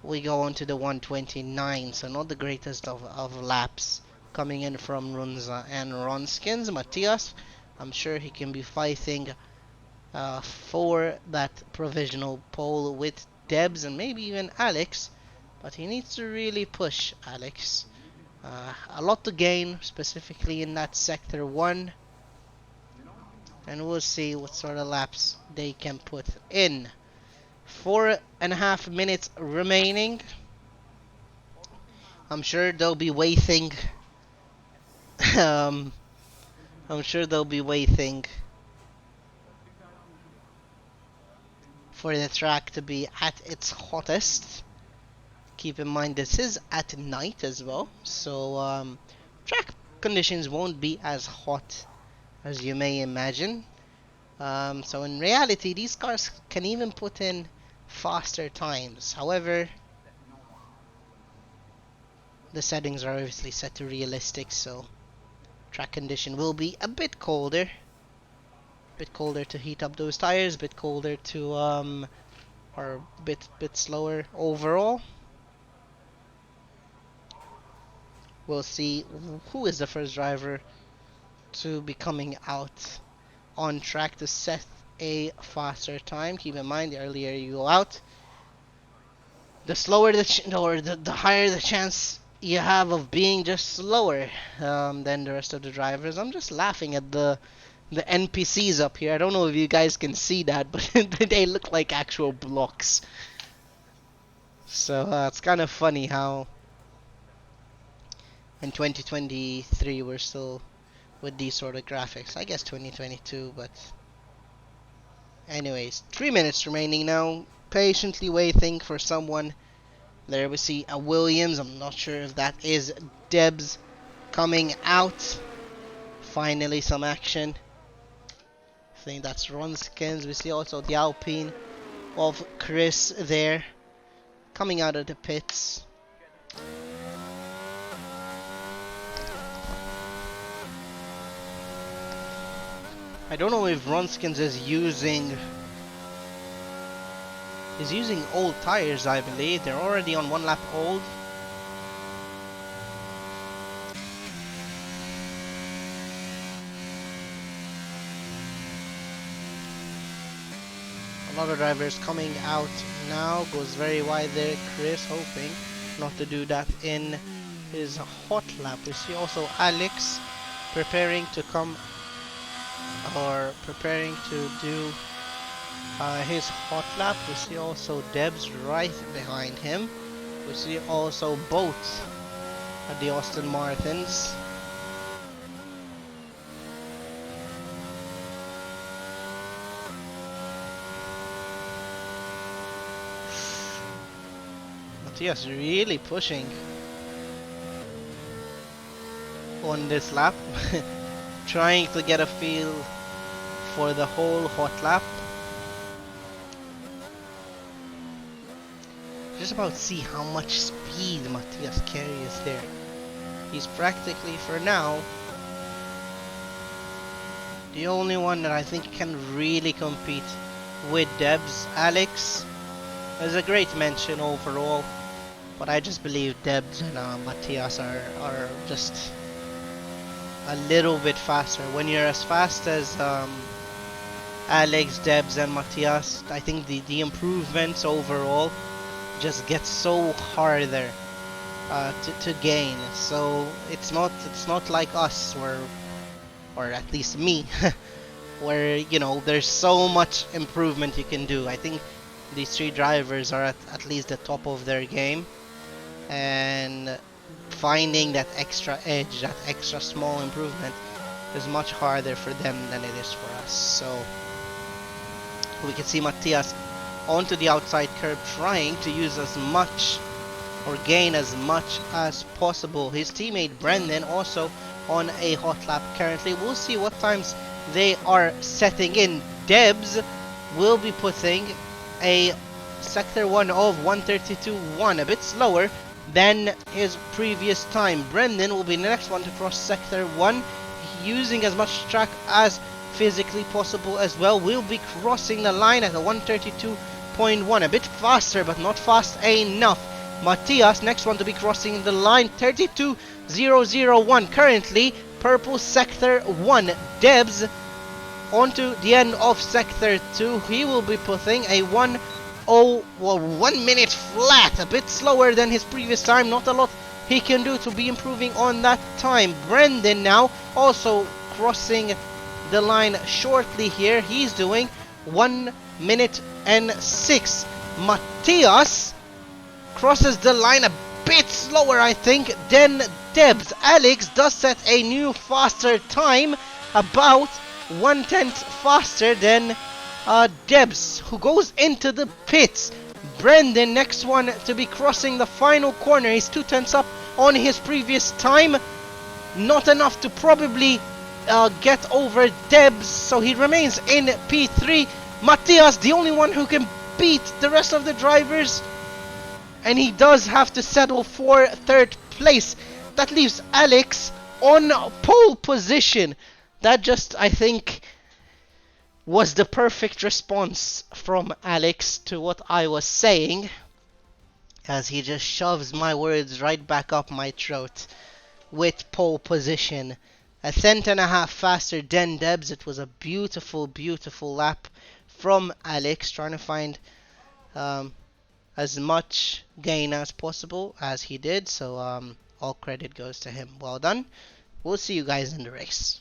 we go on to the 129, so not the greatest of laps coming in from Runza and Ronskins. Matthias, I'm sure he can be fighting for that provisional pole with Debs and maybe even Alex. but he needs to really push, Alex. A lot to gain, specifically in that sector 1. And we'll see what sort of laps they can put in. 4.5 minutes remaining. I'm sure they'll be waiting. um, I'm sure they'll be waiting for the track to be at its hottest. Keep in mind this is at night as well, so track conditions won't be as hot as you may imagine. So in reality, these cars can even put in faster times. However, the settings are obviously set to realistic, so track condition will be a bit colder. Bit colder to heat up those tires, bit colder to or bit slower overall. We'll see who is the first driver to be coming out on track to set a faster time. Keep in mind, the earlier you go out, the slower the higher the chance you have of being just slower than the rest of the drivers. I'm just laughing at the NPCs up here. I don't know if you guys can see that, but they look like actual blocks. So it's kind of funny how in 2023 we're still with these sort of graphics. I guess 2022, but anyways, 3 minutes remaining now. Patiently waiting for someone. There we see a Williams. I'm not sure if that is Debs coming out. Finally some action. I think that's Ronskins. We see also the Alpine of Chris there coming out of the pits. I don't know if Ronskins is using old tires, I believe. They're already on 1 lap old. A lot of drivers coming out now. Goes very wide there. Chris hoping not to do that in his hot lap. We see also Alex preparing to come or preparing to do his hot lap. We see also Debs right behind him. We see also both at the Aston Martins. Matthias really pushing on this lap. Trying to get a feel for the whole hot lap. Just about see how much speed Matthias carries there. He's practically, for now, the only one that I think can really compete with Debs. Alex is a great mention overall, but I just believe Debs and Matthias are just a little bit faster. When you're as fast as Alex, Debs and Matthias, I think the improvements overall just get so harder to gain. So it's not like us, or at least me, where you know there's so much improvement you can do. I think these 3 drivers are at least the top of their game, and finding that extra edge, that extra small improvement is much harder for them than it is for us. So we can see Matthias onto the outside curb trying to use as much or gain as much as possible. His teammate Brendan also on a hot lap currently. We'll see what times they are setting in. Debs will be putting a sector 1 of 132.1, a bit slower than his previous time. Brendan will be the next one to cross sector 1, using as much track as physically possible as well. Will be crossing the line at a 132.1, a bit faster but not fast enough. Matthias, next one to be crossing the line, 32.001. Currently purple sector 1. Debs onto the end of sector 2. He will be putting a 1 minute flat, a bit slower than his previous time. Not a lot he can do to be improving on that time. Brendan now also crossing the line shortly here. He's doing 1 minute and 6. Matthias crosses the line a bit slower, I think, than Debs. Alex does set a new faster time, about 1/10 faster than Debs, who goes into the pits. Brendan, next one to be crossing the final corner. He's 2/10 up on his previous time. Not enough to probably get over Debs, so he remains in P3. Matthias, the only one who can beat the rest of the drivers, and he does have to settle for 3rd place. That leaves Alex on pole position. That just, I think, was the perfect response from Alex to what I was saying, as he just shoves my words right back up my throat with pole position. 1.5 faster than Debs. It was a beautiful, beautiful lap from Alex, trying to find as much gain as possible as he did. So all credit goes to him. Well done. We'll see you guys in the race.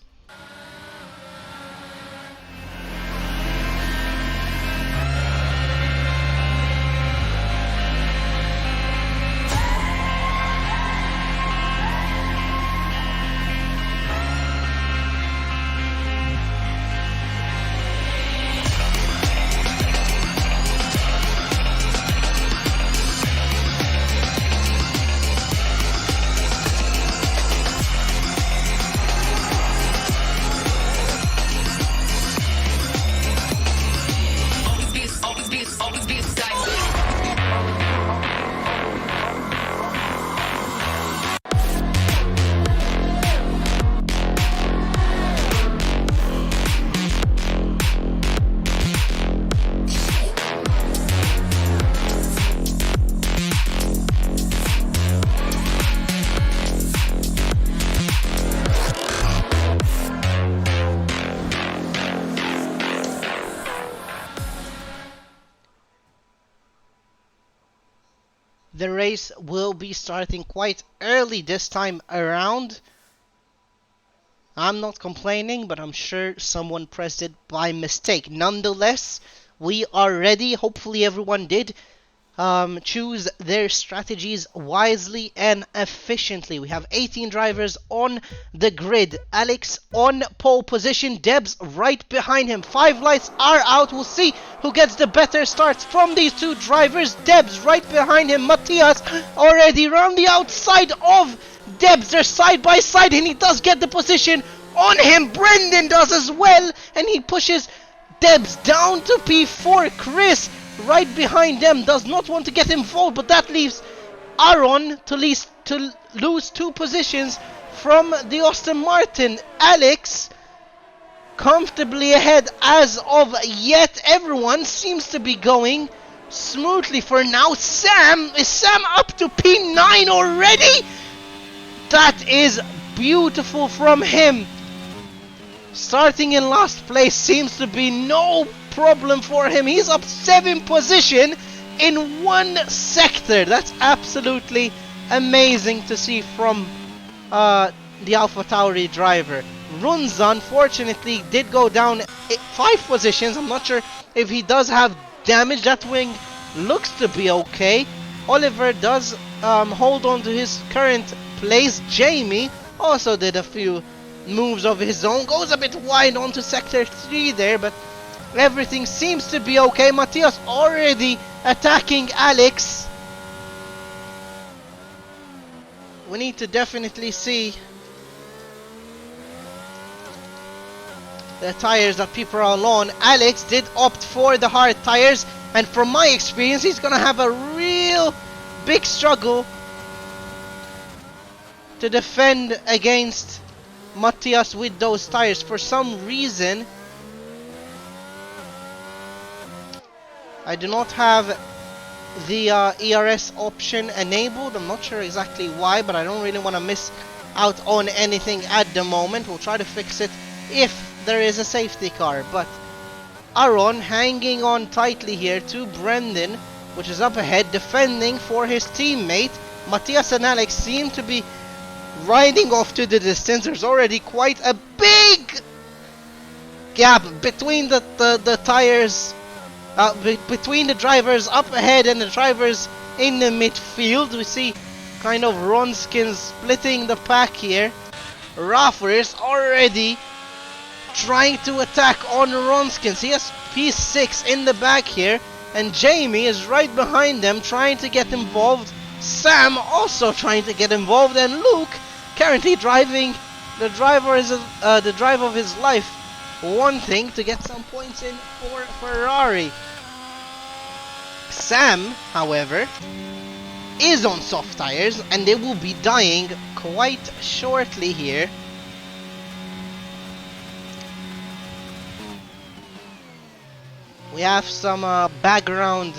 The race will be starting quite early this time around. I'm not complaining, but I'm sure someone pressed it by mistake. Nonetheless, we are ready. Hopefully everyone did choose their strategies wisely and efficiently. We have 18 drivers on the grid. Alex on pole position, Debs right behind him. 5 lights are out. We'll see who gets the better starts from these two drivers. Debs right behind him. Matthias already around the outside of Debs. They're side by side, and he does get the position on him. Brendan does as well, and he pushes Debs down to P4. Chris right behind them does not want to get involved, but that leaves Aaron to lose 2 positions from the Aston Martin. Alex comfortably ahead as of yet. Everyone seems to be going smoothly for now. Is Sam up to P9 already? That is beautiful from him. Starting in last place seems to be no problem for him. He's up 7 position in 1 sector. That's absolutely amazing to see from the AlphaTauri driver. Runza unfortunately did go down 5 positions. I'm not sure if he does have damage. That wing looks to be okay. Oliver does hold on to his current place. Jamie also did a few moves of his own. Goes a bit wide onto sector 3 there, but everything seems to be okay. Matthias already attacking Alex. We need to definitely see the tires that people are on. Alex did opt for the hard tires, and from my experience, he's gonna have a real big struggle to defend against Matthias with those tires. For some reason, I do not have the ERS option enabled. I'm not sure exactly why, but I don't really want to miss out on anything at the moment. We'll try to fix it if there is a safety car, but Aaron hanging on tightly here to Brendan, which is up ahead, defending for his teammate. Matthias and Alex seem to be riding off to the distance. There's already quite a big gap between the tires, between the drivers up ahead and the drivers in the midfield. We see kind of Ronskin splitting the pack here. Rafa is already trying to attack on Ronskins. He has P6 in the back here, and Jamie is right behind them trying to get involved. Sam also trying to get involved, and Luke currently driving the drive of his life, wanting to get some points in for Ferrari. Sam, however, is on soft tires, and they will be dying quite shortly here. We have some background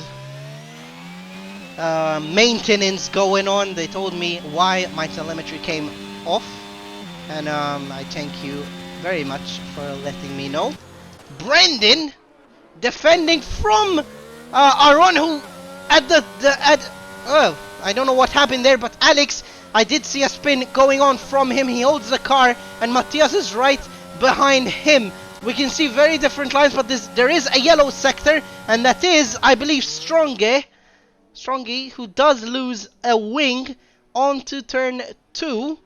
maintenance going on. They told me why my telemetry came off, and I thank you very much for letting me know. Brendan defending from Aaron, who I don't know what happened there, but Alex, I did see a spin going on from him. He holds the car, and Matthias is right behind him. We can see very different lines, but there is a yellow sector, and that is, I believe, Strongy, who does lose a wing onto turn 2.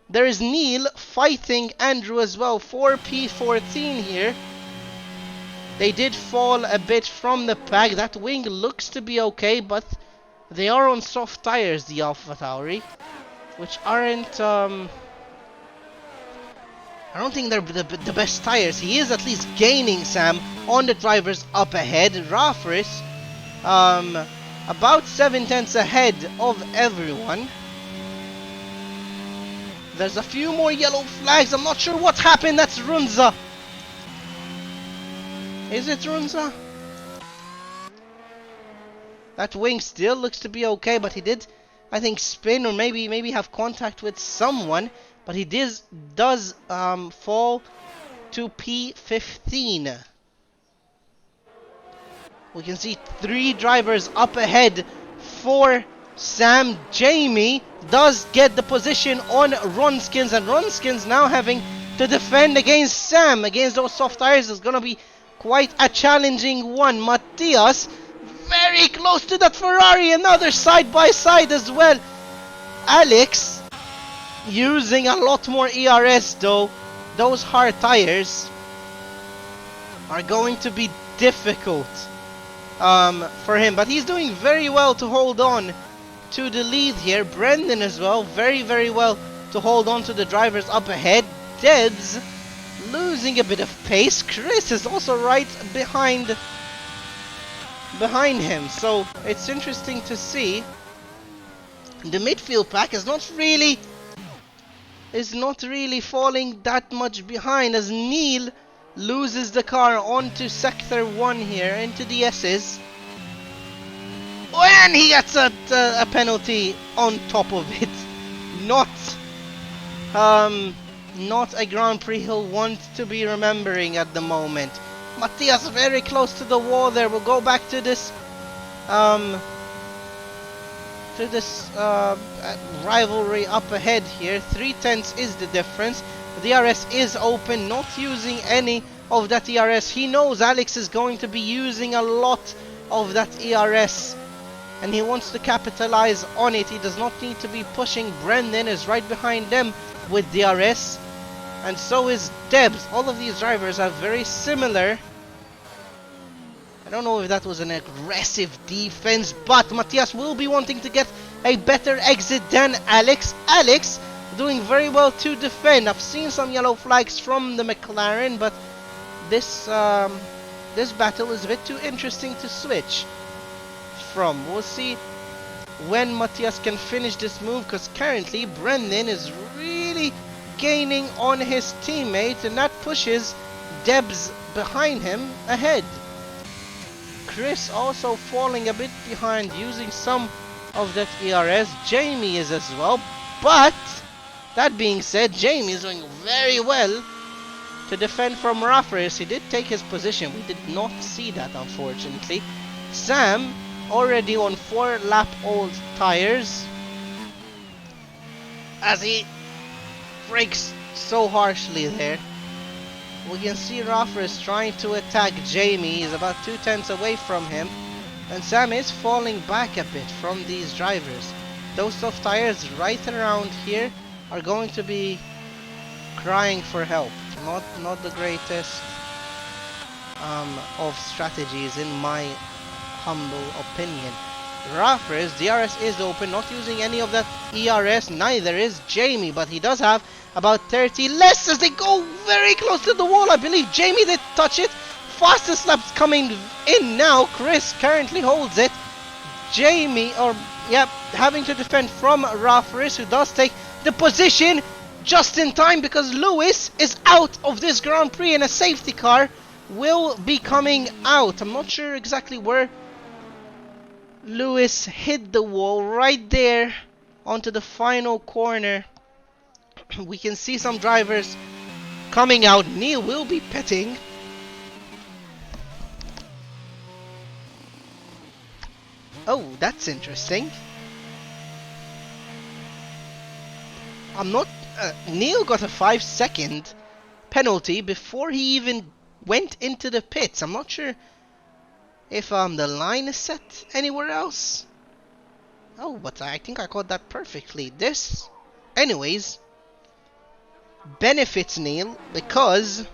There is Neil fighting Andrew as well for P14 here. They did fall a bit from the pack. That wing looks to be okay, but they are on soft tires, the AlphaTauri, which aren't I don't think they're the best tires. He is at least gaining Sam on the drivers up ahead. Rafa is about 7/10 ahead of everyone. There's a few more yellow flags. I'm not sure what happened. That's Runza. Is it Runza? That wing still looks to be okay, but he did, I think, spin or maybe have contact with someone. But he does fall to P15. We can see 3 drivers up ahead for Sam. Jamie does get the position on Ronskins, and Ronskins now having to defend against Sam. Against those soft tires is going to be quite a challenging one. Matthias very close to that Ferrari, another side by side as well. Alex using a lot more ERS though. Those hard tires are going to be difficult for him, but he's doing very well to hold on to the lead here. Brendan as well, very well to hold on to the drivers up ahead. Debs losing a bit of pace. Chris is also right behind him, so it's interesting to see. The midfield pack is not really falling that much behind, as Neil loses the car onto sector 1 here, into the S's. And he gets a penalty on top of it. Not a Grand Prix he'll want to be remembering at the moment. Matthias very close to the wall there. We'll go back to this rivalry up ahead here. 3/10 is the difference. The DRS is open, not using any of that ERS. He knows Alex is going to be using a lot of that ERS, and he wants to capitalize on it. He does not need to be pushing. Brendan is right behind them with DRS, and so is Debs. All of these drivers are very similar. I don't know if that was an aggressive defense, but Matthias will be wanting to get a better exit than Alex. Alex doing very well to defend. I've seen some yellow flags from the McLaren, but this battle is a bit too interesting to switch from. We'll see when Matthias can finish this move, because currently Brendan is really gaining on his teammate, and that pushes Debs behind him ahead. Chris also falling a bit behind, using some of that ERS. Jamie is as well, but that being said, Jamie is doing very well to defend from Raffers. He did take his position. We did not see that, unfortunately. Sam already on 4-lap-old tires as he brakes so harshly there. We can see Raffers trying to attack Jamie. He's about 2/10 away from him. And Sam is falling back a bit from these drivers. Those soft tires right around here are going to be crying for help. Not the greatest of strategies in my humble opinion. Raffers, DRS is open, not using any of that ERS, neither is Jamie, but he does have about 30 less as they go very close to the wall. I believe Jamie did touch it. Fastest laps coming in now. Chris currently holds it. Jamie, having to defend from Raffers, who does take the position just in time because Lewis is out of this Grand Prix and a safety car will be coming out. I'm not sure exactly where Lewis hit the wall, right there onto the final corner. We can see some drivers coming out. Neil will be pitting. Oh, that's interesting. Neil got a 5-second penalty before he even went into the pits. I'm not sure if the line is set anywhere else. Oh, but I think I caught that perfectly. This, anyways, benefits Neil because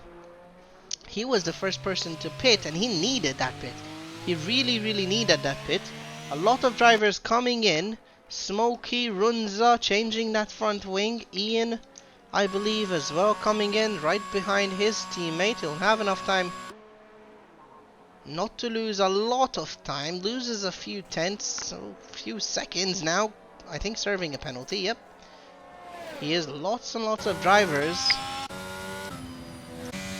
he was the first person to pit and he needed that pit. He really needed that pit. A lot of drivers coming in. Smokey, Runza changing that front wing. Ian, I believe, as well coming in right behind his teammate. He'll have enough time not to lose a lot of time. Loses a few tenths, so a few seconds now. I think serving a penalty, yep. He has lots and lots of drivers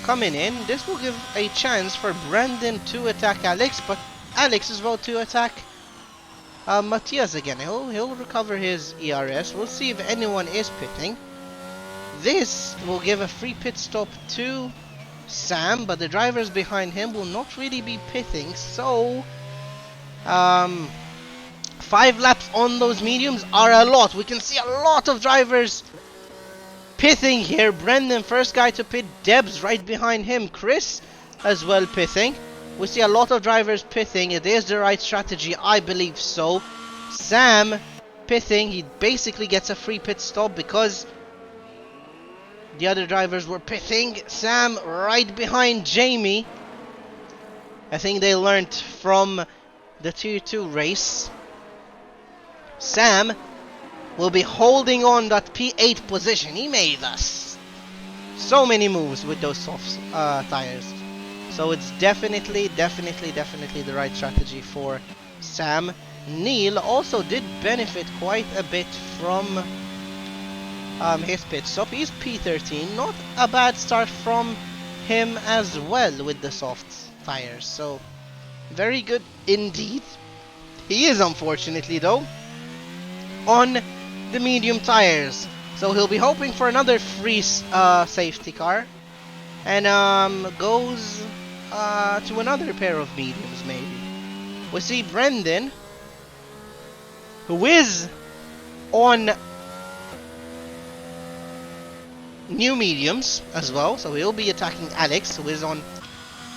coming in. This will give a chance for Brandon to attack Alex, but Alex as well to attack Matthias again. He'll recover his ERS. We'll see if anyone is pitting. This will give a free pit stop to Sam, but the drivers behind him will not really be pitting. So 5 laps on those mediums are a lot. We can see a lot of drivers pitting here. Brendan, first guy to pit. Debs right behind him. Chris as well pitting. We see a lot of drivers pitting. It is the right strategy, I believe so. Sam pitting. He basically gets a free pit stop because the other drivers were pitting. Sam right behind Jamie. I think they learned from the Tier 2 race. Sam will be holding on that P8 position. He made us so many moves with those soft tires. So it's definitely the right strategy for Sam. Neil also did benefit quite a bit from his pit stop. He's P13. Not a bad start from him as well with the soft tires. So very good indeed. He is unfortunately though on the medium tires. So he'll be hoping for another free safety car. And goes to another pair of mediums maybe. We see Brendan, who is on new mediums as well. So he'll be attacking Alex, who is on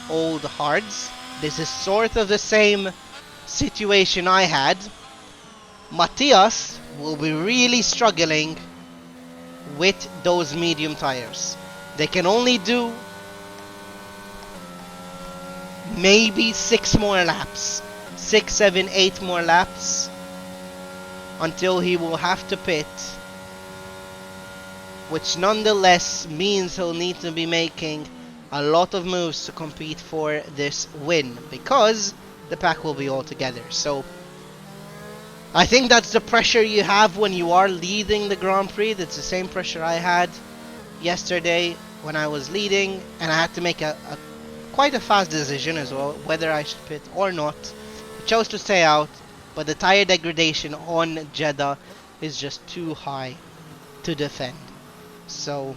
old hards. This is sort of the same situation I had. Matthias will be really struggling with those medium tires. They can only do maybe 6 more laps. 6, 7, 8 more laps until he will have to pit. Which nonetheless means he'll need to be making a lot of moves to compete for this win. Because the pack will be all together. So I think that's the pressure you have when you are leading the Grand Prix. That's the same pressure I had yesterday when I was leading, and I had to make quite a fast decision as well, whether I should pit or not. I chose to stay out, but the tire degradation on Jeddah is just too high to defend. So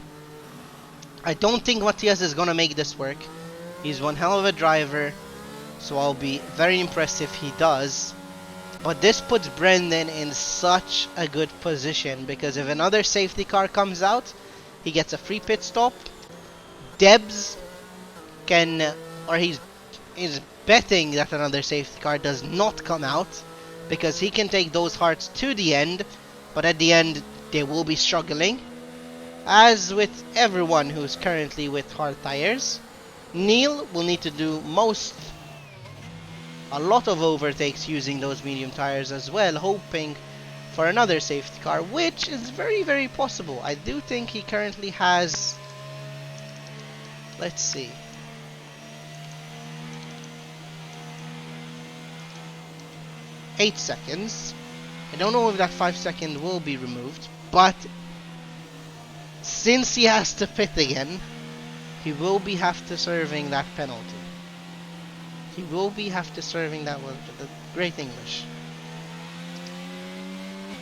I don't think Matthias is gonna make this work. He's one hell of a driver, so I'll be very impressed if he does. But this puts Brendan in such a good position, because if another safety car comes out, he gets a free pit stop. Debs can, or he's betting that another safety car does not come out, because he can take those hearts to the end, but at the end they will be struggling. As with everyone who's currently with hard tires, Neil will need to do a lot of overtakes using those medium tires as well, hoping for another safety car, which is very, very possible. I do think he currently has, let's see, 8 seconds. I don't know if that 5 second will be removed, but since he has to pit again, he will be have to serving that penalty. He will be have to serving that one for the great English.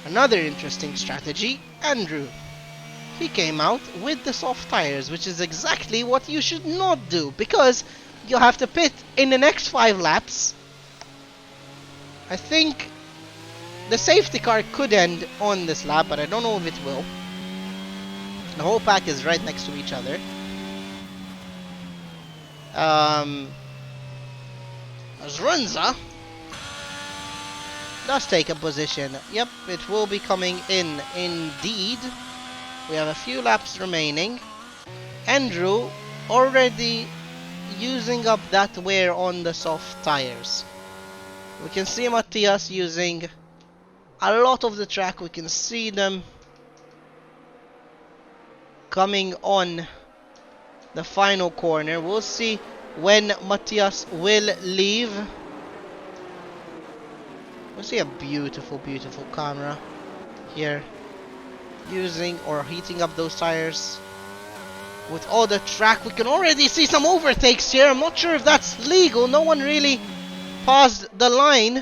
Another interesting strategy, Andrew. He came out with the soft tires, which is exactly what you should not do, because you'll have to pit in the next 5 laps. I think the safety car could end on this lap, but I don't know if it will. The whole pack is right next to each other. As Runza does take a position. Yep, it will be coming in indeed. We have a few laps remaining. Andrew already using up that wear on the soft tires. We can see Matthias using a lot of the track. We can see them coming on the final corner. We'll see when Matthias will leave. We'll see a beautiful, beautiful camera here, using or heating up those tires with all the track. We can already see some overtakes here. I'm not sure if that's legal. No one really paused the line.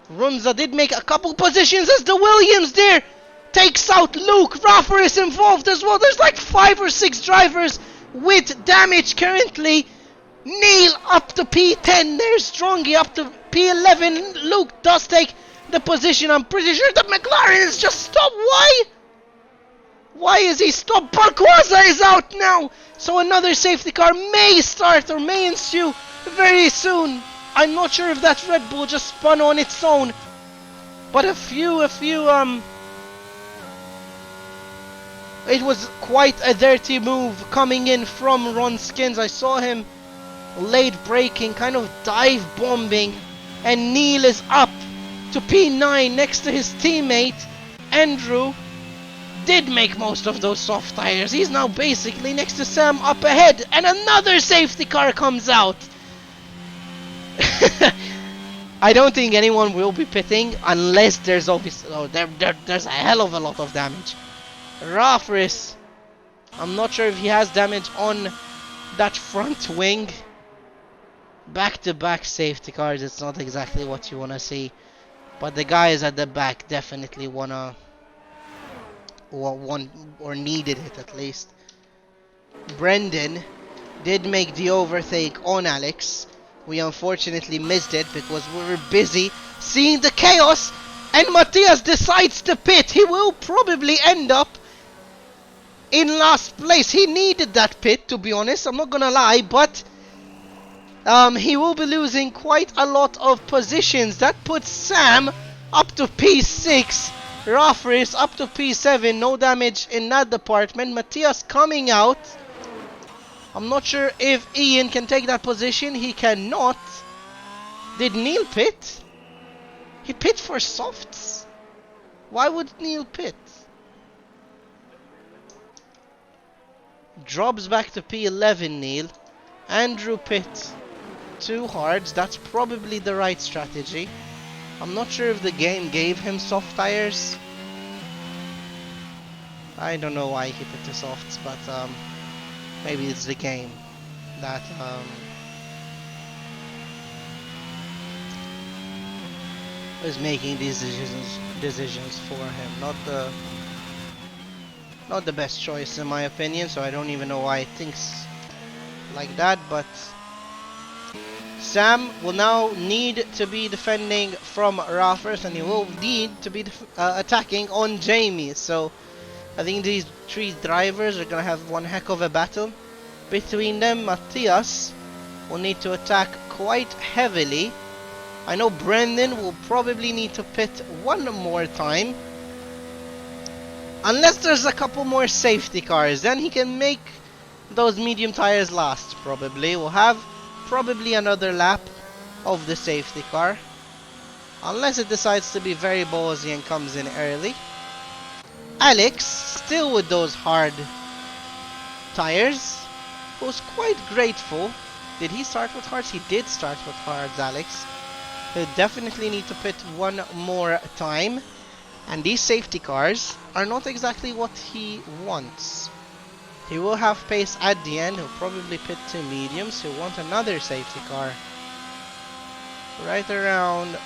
Runza did make a couple positions as the Williams there takes out Luke. Raffer is involved as well. There's like 5 or 6 drivers with damage currently. Neil up to P10. There's Strongy up to P11. Luke does take the position. I'm pretty sure that McLaren is just stopped. Why? Why is he stopped? Barquaza is out now. So another safety car may start or may ensue very soon. I'm not sure if that Red Bull just spun on its own. But it was quite a dirty move coming in from Ron Skins. I saw him late braking, kind of dive bombing, and Neil is up to P9 next to his teammate. Andrew did make most of those soft tires. He's now basically next to Sam up ahead, and another safety car comes out. I don't think anyone will be pitting unless there's obviously there's a hell of a lot of damage. Rafris, I'm not sure if he has damage on that front wing. Back-to-back safety cars, it's not exactly what you want to see, but the guys at the back definitely want or needed it at least. Brendan did make the overtake on Alex. We unfortunately missed it because we were busy seeing the chaos, and Matthias decides to pit. He will probably end up in last place. He needed that pit, to be honest, I'm not gonna lie, but he will be losing quite a lot of positions. That puts Sam up to P6, Rafris up to P7, no damage in that department. Matthias coming out. I'm not sure if Ian can take that position. He cannot. Did Neil pit? He pit for softs. Why would Neil pit? Drops back to P11, Neil. Andrew pit 2 hards. That's probably the right strategy. I'm not sure if the game gave him soft tires. I don't know why he pit the softs, but maybe it's the game that is making these decisions for him, not the Not the best choice in my opinion, so I don't even know why it thinks like that, but Sam will now need to be defending from Ra first, and he will need to be attacking on Jamie. So I think these three drivers are gonna have one heck of a battle between them. Matthias will need to attack quite heavily. I know Brendan will probably need to pit one more time. Unless there's a couple more safety cars, then he can make those medium tires last, probably. We'll have probably another lap of the safety car. Unless it decides to be very ballsy and comes in early. Alex, still with those hard tires, was quite grateful. Did he start with hards? He did start with hards, Alex. He'll definitely need to pit one more time. And these safety cars are not exactly what he wants. He will have pace at the end. He'll probably pit to mediums. He'll want another safety car. Right around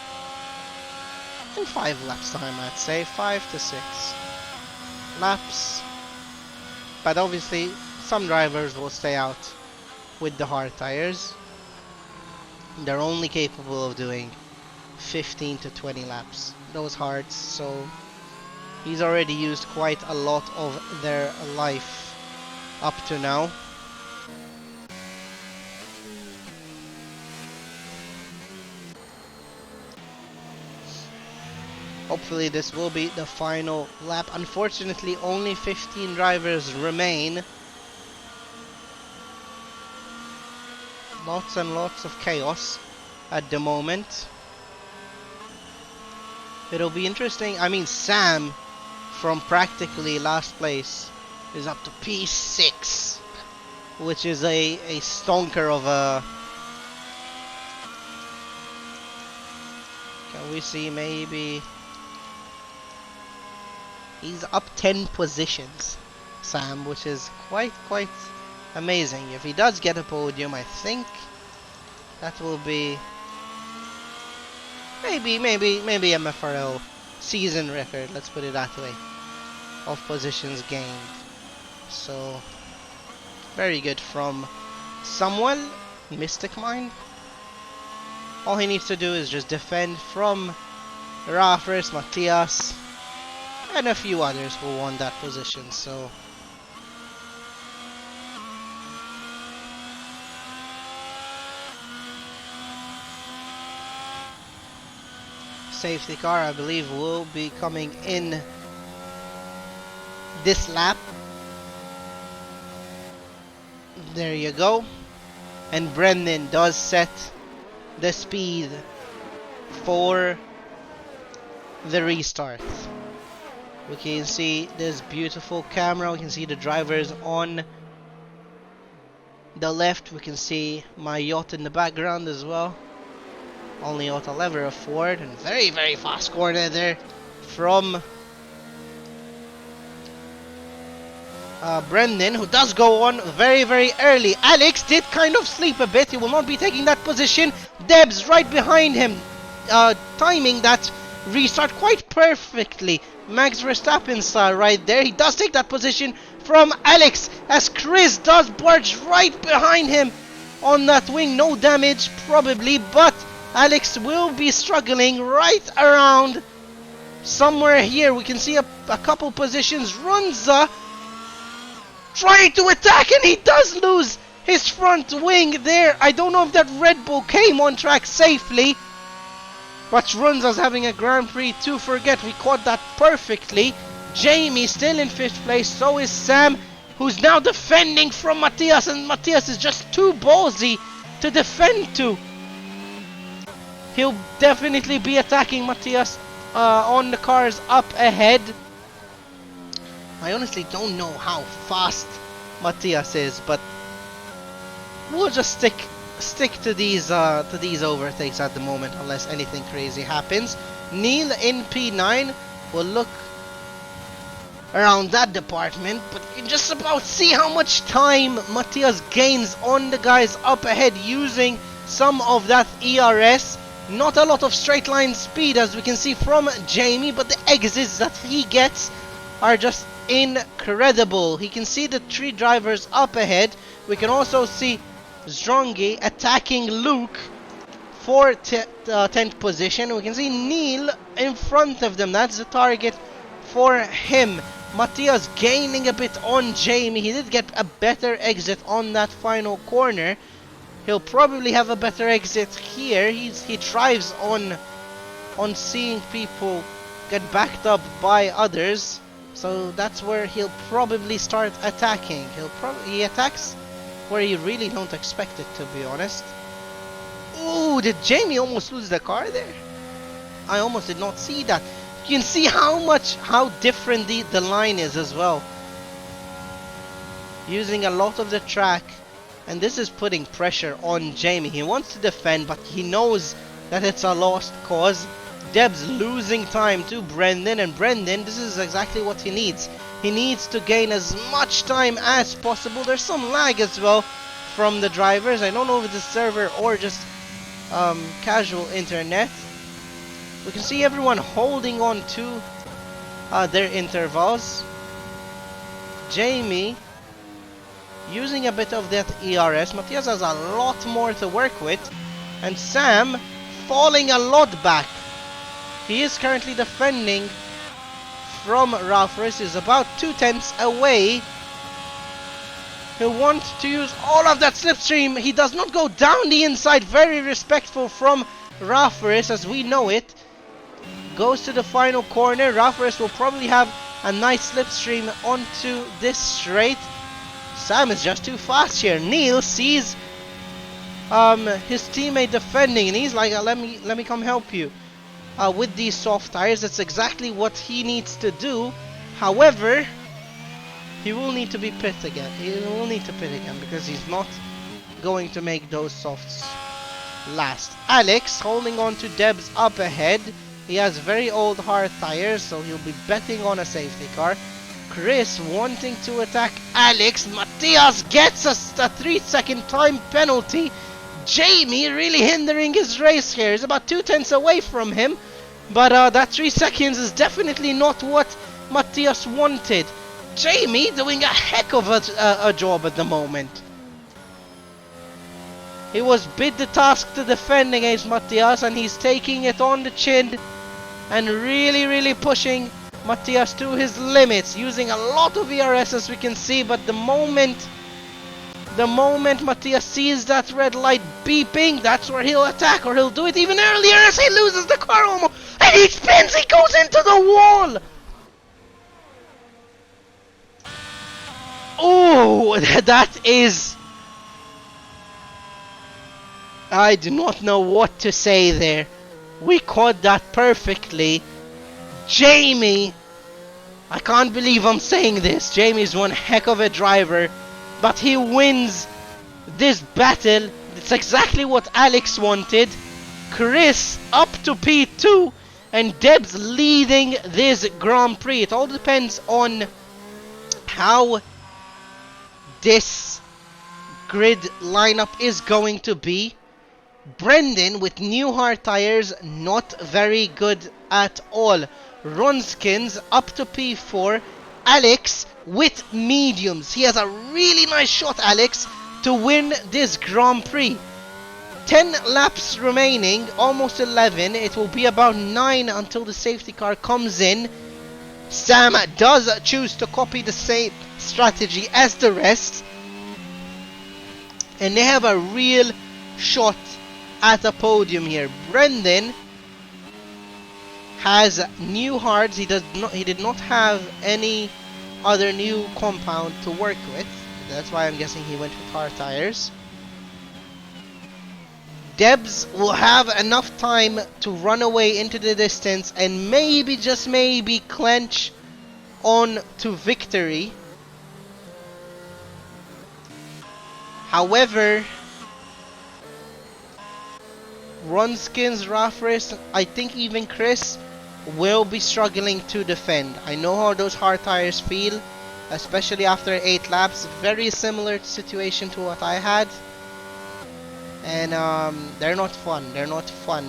in 5 laps time, I'd say. 5 to 6 laps. But obviously, some drivers will stay out with the hard tires. They're only capable of doing 15 to 20 laps. Those hards, so he's already used quite a lot of their life up to now. Hopefully this will be the final lap. Unfortunately, only 15 drivers remain. Lots and lots of chaos at the moment. It'll be interesting. I mean, Sam, from practically last place, is up to P6, which is a stonker of a... Can we see maybe... He's up 10 positions, Sam, which is quite amazing. If he does get a podium, I think that will be... Maybe MFRL season record, let's put it that way, of positions gained. So, very good from someone, Mystic Mind. All he needs to do is just defend from Rafers, Matthias, and a few others who won that position. So, safety car, I believe, will be coming in this lap. There you go. And Brendan does set the speed for the restart. We can see this beautiful camera. We can see the drivers on the left. We can see my yacht in the background as well. Only yacht I'll ever afford. And very fast corner there from Brendan, who does go on very early. Alex did kind of sleep a bit. He will not be taking that position. Debs right behind him, timing that restart quite perfectly. Max Verstappen style right there. He does take that position from Alex, as Chris does barge right behind him on that wing. No damage probably, but Alex will be struggling right around somewhere here. We can see a couple positions. Runza trying to attack, and he does lose his front wing there. I don't know if that Red Bull came on track safely, but Runza's having a Grand Prix to forget. We caught that perfectly. Jamie still in 5th place, so is Sam, who's now defending from Matthias, and Matthias is just too ballsy to defend to. He'll definitely be attacking Matthias on the cars up ahead. I honestly don't know how fast Matthias is, but we'll just stick to these overtakes at the moment, unless anything crazy happens. Neil in P9 will look around that department, but you can just about see how much time Matthias gains on the guys up ahead using some of that ERS. Not a lot of straight line speed, as we can see from Jamie, but the exits that he gets are just incredible. He can see the 3 drivers up ahead. We can also see Zrongi attacking Luke for 10th position. We can see Neil in front of them. That's the target for him. Matthias gaining a bit on Jamie. He did get a better exit on that final corner. He'll probably have a better exit here. He thrives on seeing people get backed up by others. So that's where he'll probably start attacking. He attacks where you really don't expect it, to be honest. Ooh, did Jamie almost lose the car there? I almost did not see that. You can see how different the line is as well. Using a lot of the track, and this is putting pressure on Jamie. He wants to defend, but he knows that it's a lost cause. Deb's losing time to Brendan, and Brendan, this is exactly what he needs. He needs to gain as much time as possible. There's some lag as well from the drivers. I don't know if it's a server or just casual internet. We can see everyone holding on to their intervals. Jamie using a bit of that ERS. Matthias has a lot more to work with. And Sam falling a lot back. He is currently defending from Ralphus. He's about 2/10 away. He'll want to use all of that slipstream. He does not go down the inside. Very respectful from Ralphus as we know it. Goes to the final corner. Ralphus will probably have a nice slipstream onto this straight. Sam is just too fast here. Neil sees his teammate defending, and he's like, let me come help you with these soft tires. That's exactly what he needs to do. However, he will need to be pit again. He will need to pit again because he's not going to make those softs last. Alex holding on to Debs up ahead. He has very old hard tires, so he'll be betting on a safety car. Chris wanting to attack Alex. Matthias gets a 3-second time penalty. Jamie really hindering his race here. He's about 2/10 away from him. But that 3 seconds is definitely not what Matthias wanted. Jamie doing a heck of a job at the moment. He was bid the task to defend against Matthias, and he's taking it on the chin and really pushing Matthias to his limits, using a lot of ERS as we can see. But the moment Matthias sees that red light beeping, that's where he'll attack, or he'll do it even earlier as he loses the car almost, and he spins, he goes into the wall. Oh, that is... I do not know what to say there. We caught that perfectly. Jamie, I can't believe I'm saying this. Jamie's one heck of a driver, but he wins this battle. It's exactly what Alex wanted. Chris up to P2, and Debs leading this Grand Prix. It all depends on how this grid lineup is going to be. Brendan with new hard tires, not very good at all. Ronskins up to P4. Alex with mediums. He has a really nice shot, Alex, to win this Grand Prix. 10 laps remaining, almost 11. It will be about 9 until the safety car comes in. Sam does choose to copy the same strategy as the rest, and they have a real shot at a podium here. Brendan has new hards. He did not have any other new compound to work with. That's why I'm guessing he went with hard tires. Debs will have enough time to run away into the distance and maybe, just maybe, clench on to victory. However, Ronskins, Rafris, I think even Chris will be struggling to defend. I know how those hard tires feel, especially after 8 laps. Very similar situation to what I had. And they're not fun. They're not fun.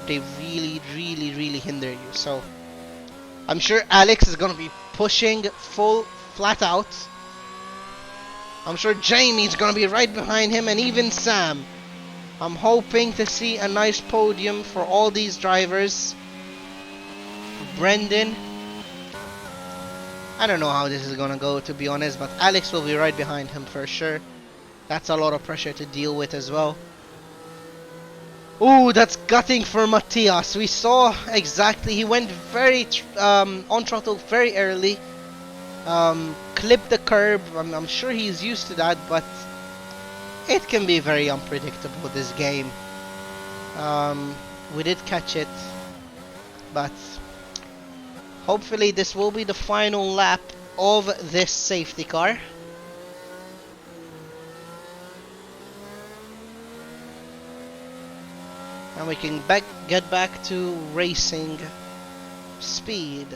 They really hinder you. So I'm sure Alex is gonna be pushing full flat out. I'm sure Jamie's gonna be right behind him, and even Sam. I'm hoping to see a nice podium for all these drivers. Brendan, I don't know how this is gonna go, to be honest, but Alex will be right behind him for sure. That's a lot of pressure to deal with as well. Ooh, that's gutting for Matthias. We saw exactly, he went very on throttle very early. Clipped the curb. I'm sure he's used to that, but it can be very unpredictable, this game. We did catch it, but hopefully this will be the final lap of this safety car. And we can get back to racing speed.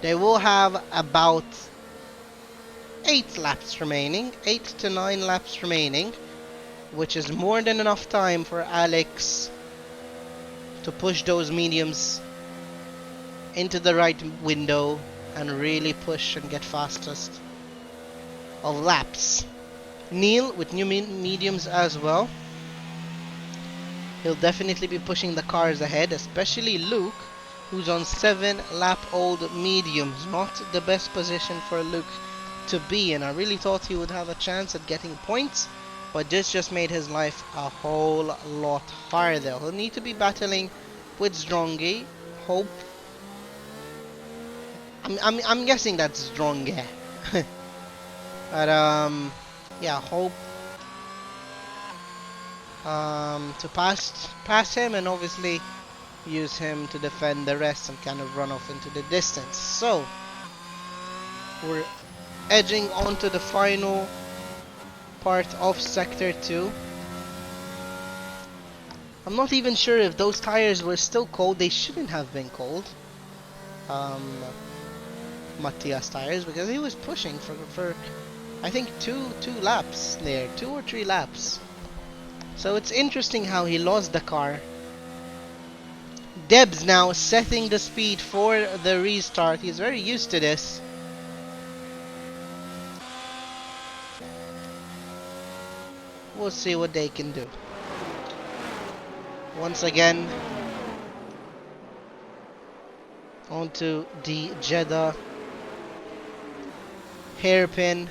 They will have about 8 laps remaining, 8 to 9 laps remaining, which is more than enough time for Alex to push those mediums into the right window and really push and get fastest of laps. Neil with new mediums as well. He'll definitely be pushing the cars ahead, especially Luke, who's on 7-lap-old mediums. Not the best position for Luke to be in. I really thought he would have a chance at getting points, but this just made his life a whole lot harder. He'll need to be battling with Strongy. Hope. I'm guessing that's Strongy. But yeah, hope to pass him, and obviously use him to defend the rest and kind of run off into the distance. So we're edging onto the final part of Sector 2. I'm not even sure if those tires were still cold. They shouldn't have been cold. Matthias tires, because he was pushing for I think two laps there, 2 or 3 laps. So it's interesting how he lost the car. Deb's now setting the speed for the restart. He's very used to this. We'll see what they can do. Once again, onto the Jeddah hairpin.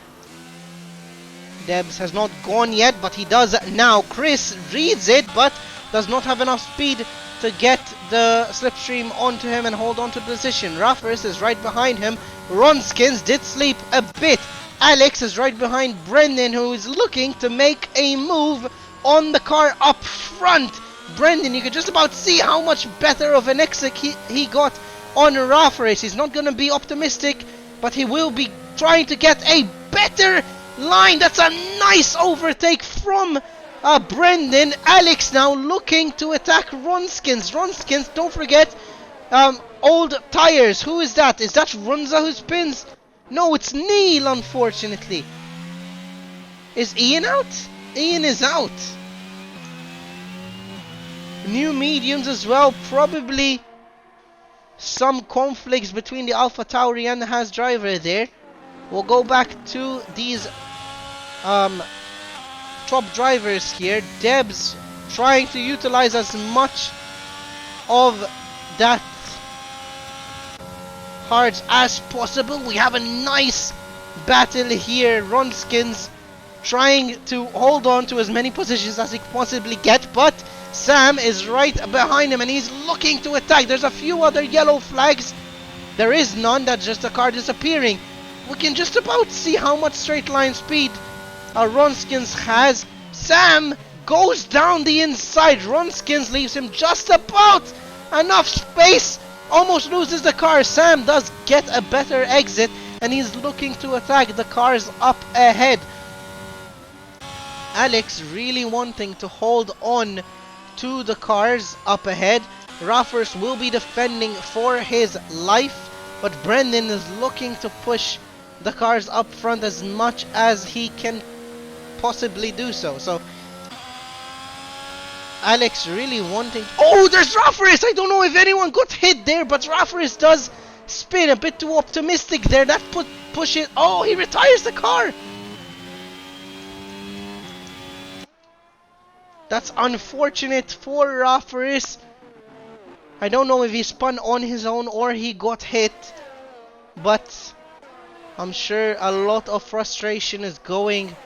Debs has not gone yet, but he does now. Chris reads it, but does not have enough speed to get the slipstream onto him and hold on to the position. Raffers is right behind him. Ronskins did sleep a bit. Alex is right behind Brendan, who is looking to make a move on the car up front. Brendan, you can just about see how much better of an exit he got on Raffers. He's not going to be optimistic, but he will be trying to get a better line. That's a nice overtake from Brendan. Alex now looking to attack Ronskins. Ronskins, don't forget, old tires. Who is that? Is that Runza who spins? No, it's Neil, unfortunately. Is Ian out? Ian is out. New mediums as well. Probably some conflicts between the Alpha Tauri and the Haas driver there. We'll go back to these top drivers here. Debs trying to utilize as much of that hard as possible. We have a nice battle here. Ronskins trying to hold on to as many positions as he can possibly get, but Sam is right behind him and he's looking to attack. There's a few other yellow flags. There is none. That's just a car disappearing. We can just about see how much straight line speed Ronskins has. Sam goes down the inside. Ronskins leaves him just about enough space. Almost loses the car. Sam does get a better exit and he's looking to attack the cars up ahead. Alex really wanting to hold on to the cars up ahead. Raffers will be defending for his life, but Brendan is looking to push the cars up front as much as he can possibly do so. So Alex really wanting... Oh, there's Rafaris! I don't know if anyone got hit there, but Rafaris does spin a bit too optimistic there. That pushes... Oh, he retires the car! That's unfortunate for Rafaris. I don't know if he spun on his own or he got hit, but I'm sure a lot of frustration is going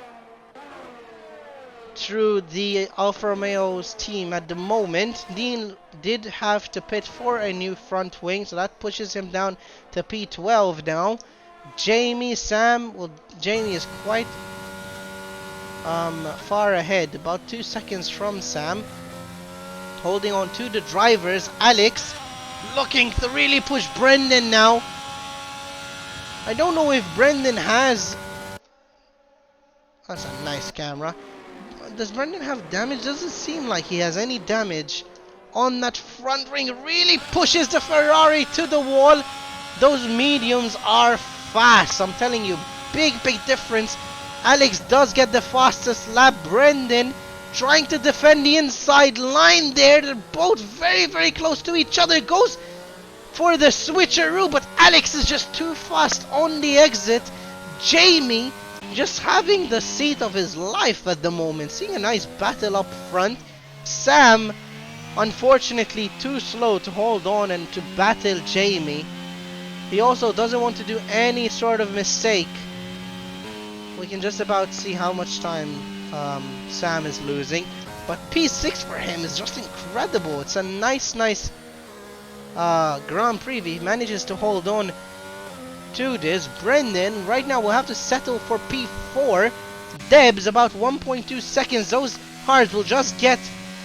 through the Alfa Romeo's team at the moment. Neil did have to pit for a new front wing, so that pushes him down to P12 now. Jamie is quite far ahead, about 2 seconds from Sam. Holding on to the drivers. Alex looking to really push Brendan now. I don't know if Brendan has... That's a nice camera. Does Brendan have damage? Doesn't seem like he has any damage on that front ring. Really pushes the Ferrari to the wall. Those mediums are fast. I'm telling you, big difference. Alex does get the fastest lap. Brendan trying to defend the inside line there. They're both very close to each other. Goes for the switcheroo, but Alex is just too fast on the exit. Jamie just having the seat of his life at the moment. Seeing a nice battle up front. Sam, unfortunately, too slow to hold on and to battle Jamie. He also doesn't want to do any sort of mistake. We can just about see how much time Sam is losing. But P6 for him is just incredible. It's a nice Grand Prix. He manages to hold on to this. Brendan right now will have to settle for P4. Debs about 1.2 seconds. Those hards will just get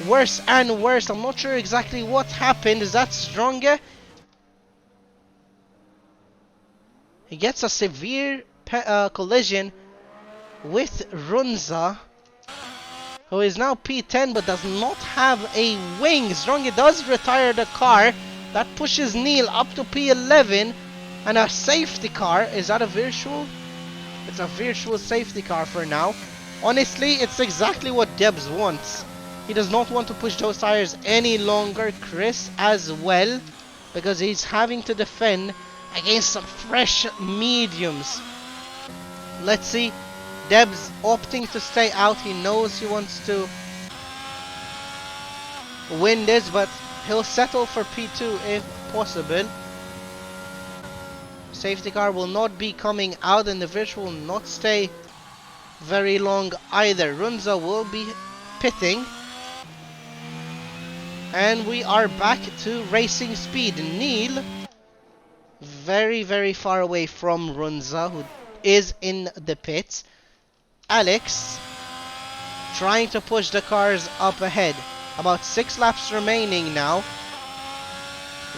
worse and worse. I'm not sure exactly what happened. Is that Stronger? He gets a severe collision with Runza, who is now P10 but does not have a wing. Stronger does retire the car. That pushes Neil up to P11. And a safety car. Is that a virtual? It's a virtual safety car for now. Honestly, it's exactly what Debs wants. He does not want to push those tires any longer. Chris as well, because he's having to defend against some fresh mediums. Let's see. Debs opting to stay out. He knows he wants to win this, but he'll settle for P2 if possible. Safety car will not be coming out, and the virtual will not stay very long either. Runza will be pitting, and we are back to racing speed. Neil very far away from Runza, who is in the pits. Alex trying to push the cars up ahead. About 6 laps remaining now.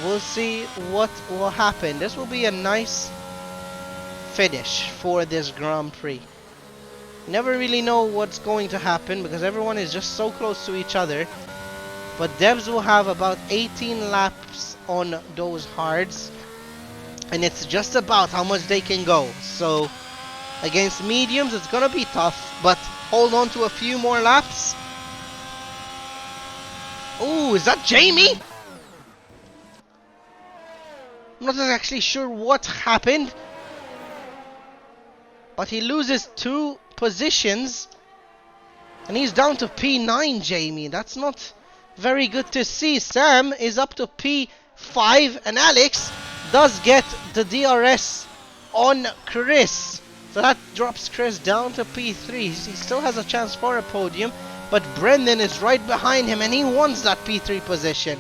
We'll see what will happen. This will be a nice finish for this Grand Prix. Never really know what's going to happen because everyone is just so close to each other. But Debs will have about 18 laps on those hards. And it's just about how much they can go. So against mediums it's gonna be tough, but hold on to a few more laps. Oh, is that Jamie? I'm not actually sure what happened, but he loses 2 positions and he's down to P9. Jamie, that's not very good to see. Sam is up to P5 and Alex does get the DRS on Chris, so that drops Chris down to P3. He still has a chance for a podium, but Brendan is right behind him and he wants that P3 position.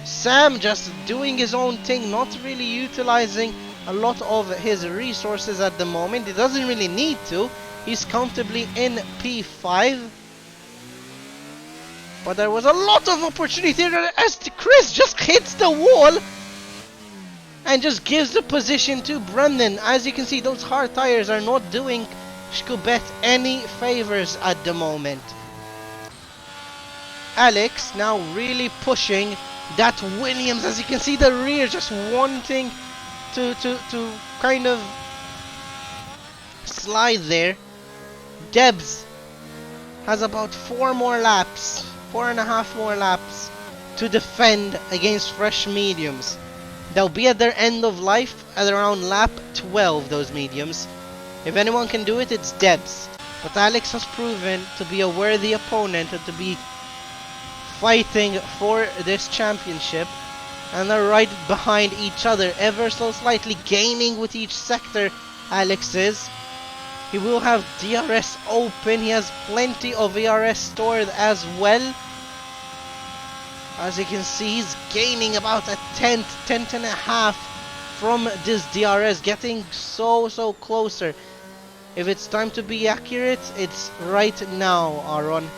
Sam just doing his own thing, not really utilizing a lot of his resources at the moment. He doesn't really need to. He's comfortably in P5. But there was a lot of opportunity as Chris just hits the wall and just gives the position to Brendan. As you can see, those hard tires are not doing Skubet any favors at the moment. Alex now really pushing that Williams. As you can see, the rear just wanting to kind of slide there. Debs has about 4 more laps 4.5 more laps to defend against fresh mediums. They'll be at their end of life at around lap 12, those mediums. If anyone can do it, it's Debs. But Alex has proven to be a worthy opponent and to be fighting for this championship. And they're right behind each other, ever so slightly gaining with each sector. Alex is. He will have DRS open. He has plenty of ARS stored as well. As you can see, he's gaining about a tenth and a half from this DRS, getting so closer. If it's time to be accurate, it's right now, Aaron.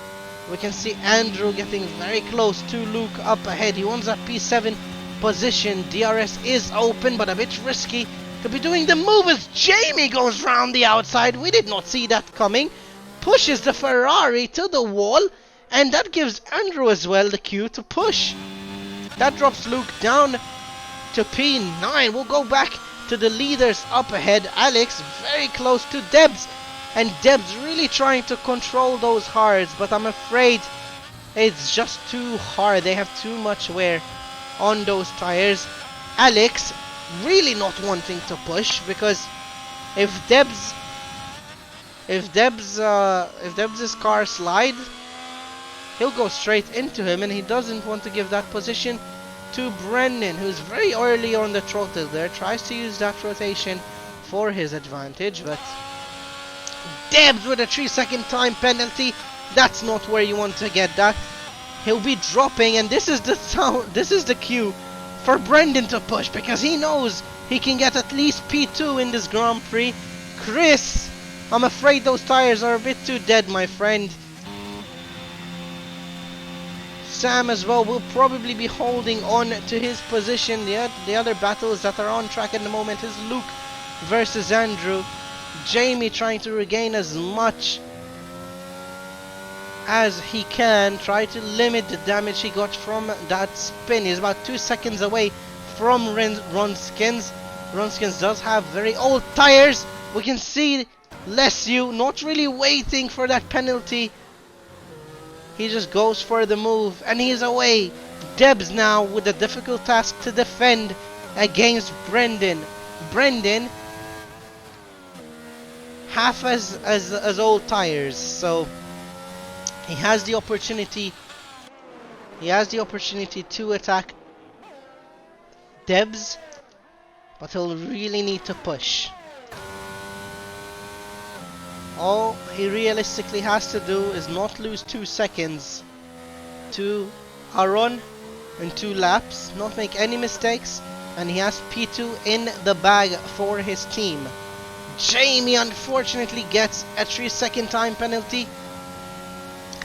We can see Andrew getting very close to Luke up ahead. He wants that P7 position. DRS is open, but a bit risky. Could be doing the move as Jamie goes round the outside. We did not see that coming. Pushes the Ferrari to the wall, and that gives Andrew as well the cue to push. That drops Luke down to P9. We'll go back to the leaders up ahead. Alex very close to Debs, and Debs really trying to control those hards, but I'm afraid it's just too hard. They have too much wear on those tires. Alex really not wanting to push, because if Debs' car slide, he'll go straight into him, and he doesn't want to give that position to Brendan, who's very early on the throttle there, tries to use that rotation for his advantage, but Debs with a 3-second time penalty. That's not where you want to get that. He'll be dropping, and this is the cue for Brendan to push, because he knows he can get at least P2 in this Grand Prix. Chris, I'm afraid those tires are a bit too dead, my friend. Sam as well will probably be holding on to his position. The other battles that are on track at the moment is Luke versus Andrew. Jamie trying to regain as much as he can, try to limit the damage he got from that spin. He's about 2 seconds away from Ronskins. Ronskins does have very old tires. We can see Lesu not really waiting for that penalty. He just goes for the move, and he's away. Debs now with a difficult task to defend against Brendan. Brendan half as old tires, so he has the opportunity. He has the opportunity to attack Debs, but he'll really need to push. All he realistically has to do is not lose 2 seconds to Aaron in 2 laps, not make any mistakes, and he has P2 in the bag for his team. Jamie unfortunately gets a 3-second time penalty.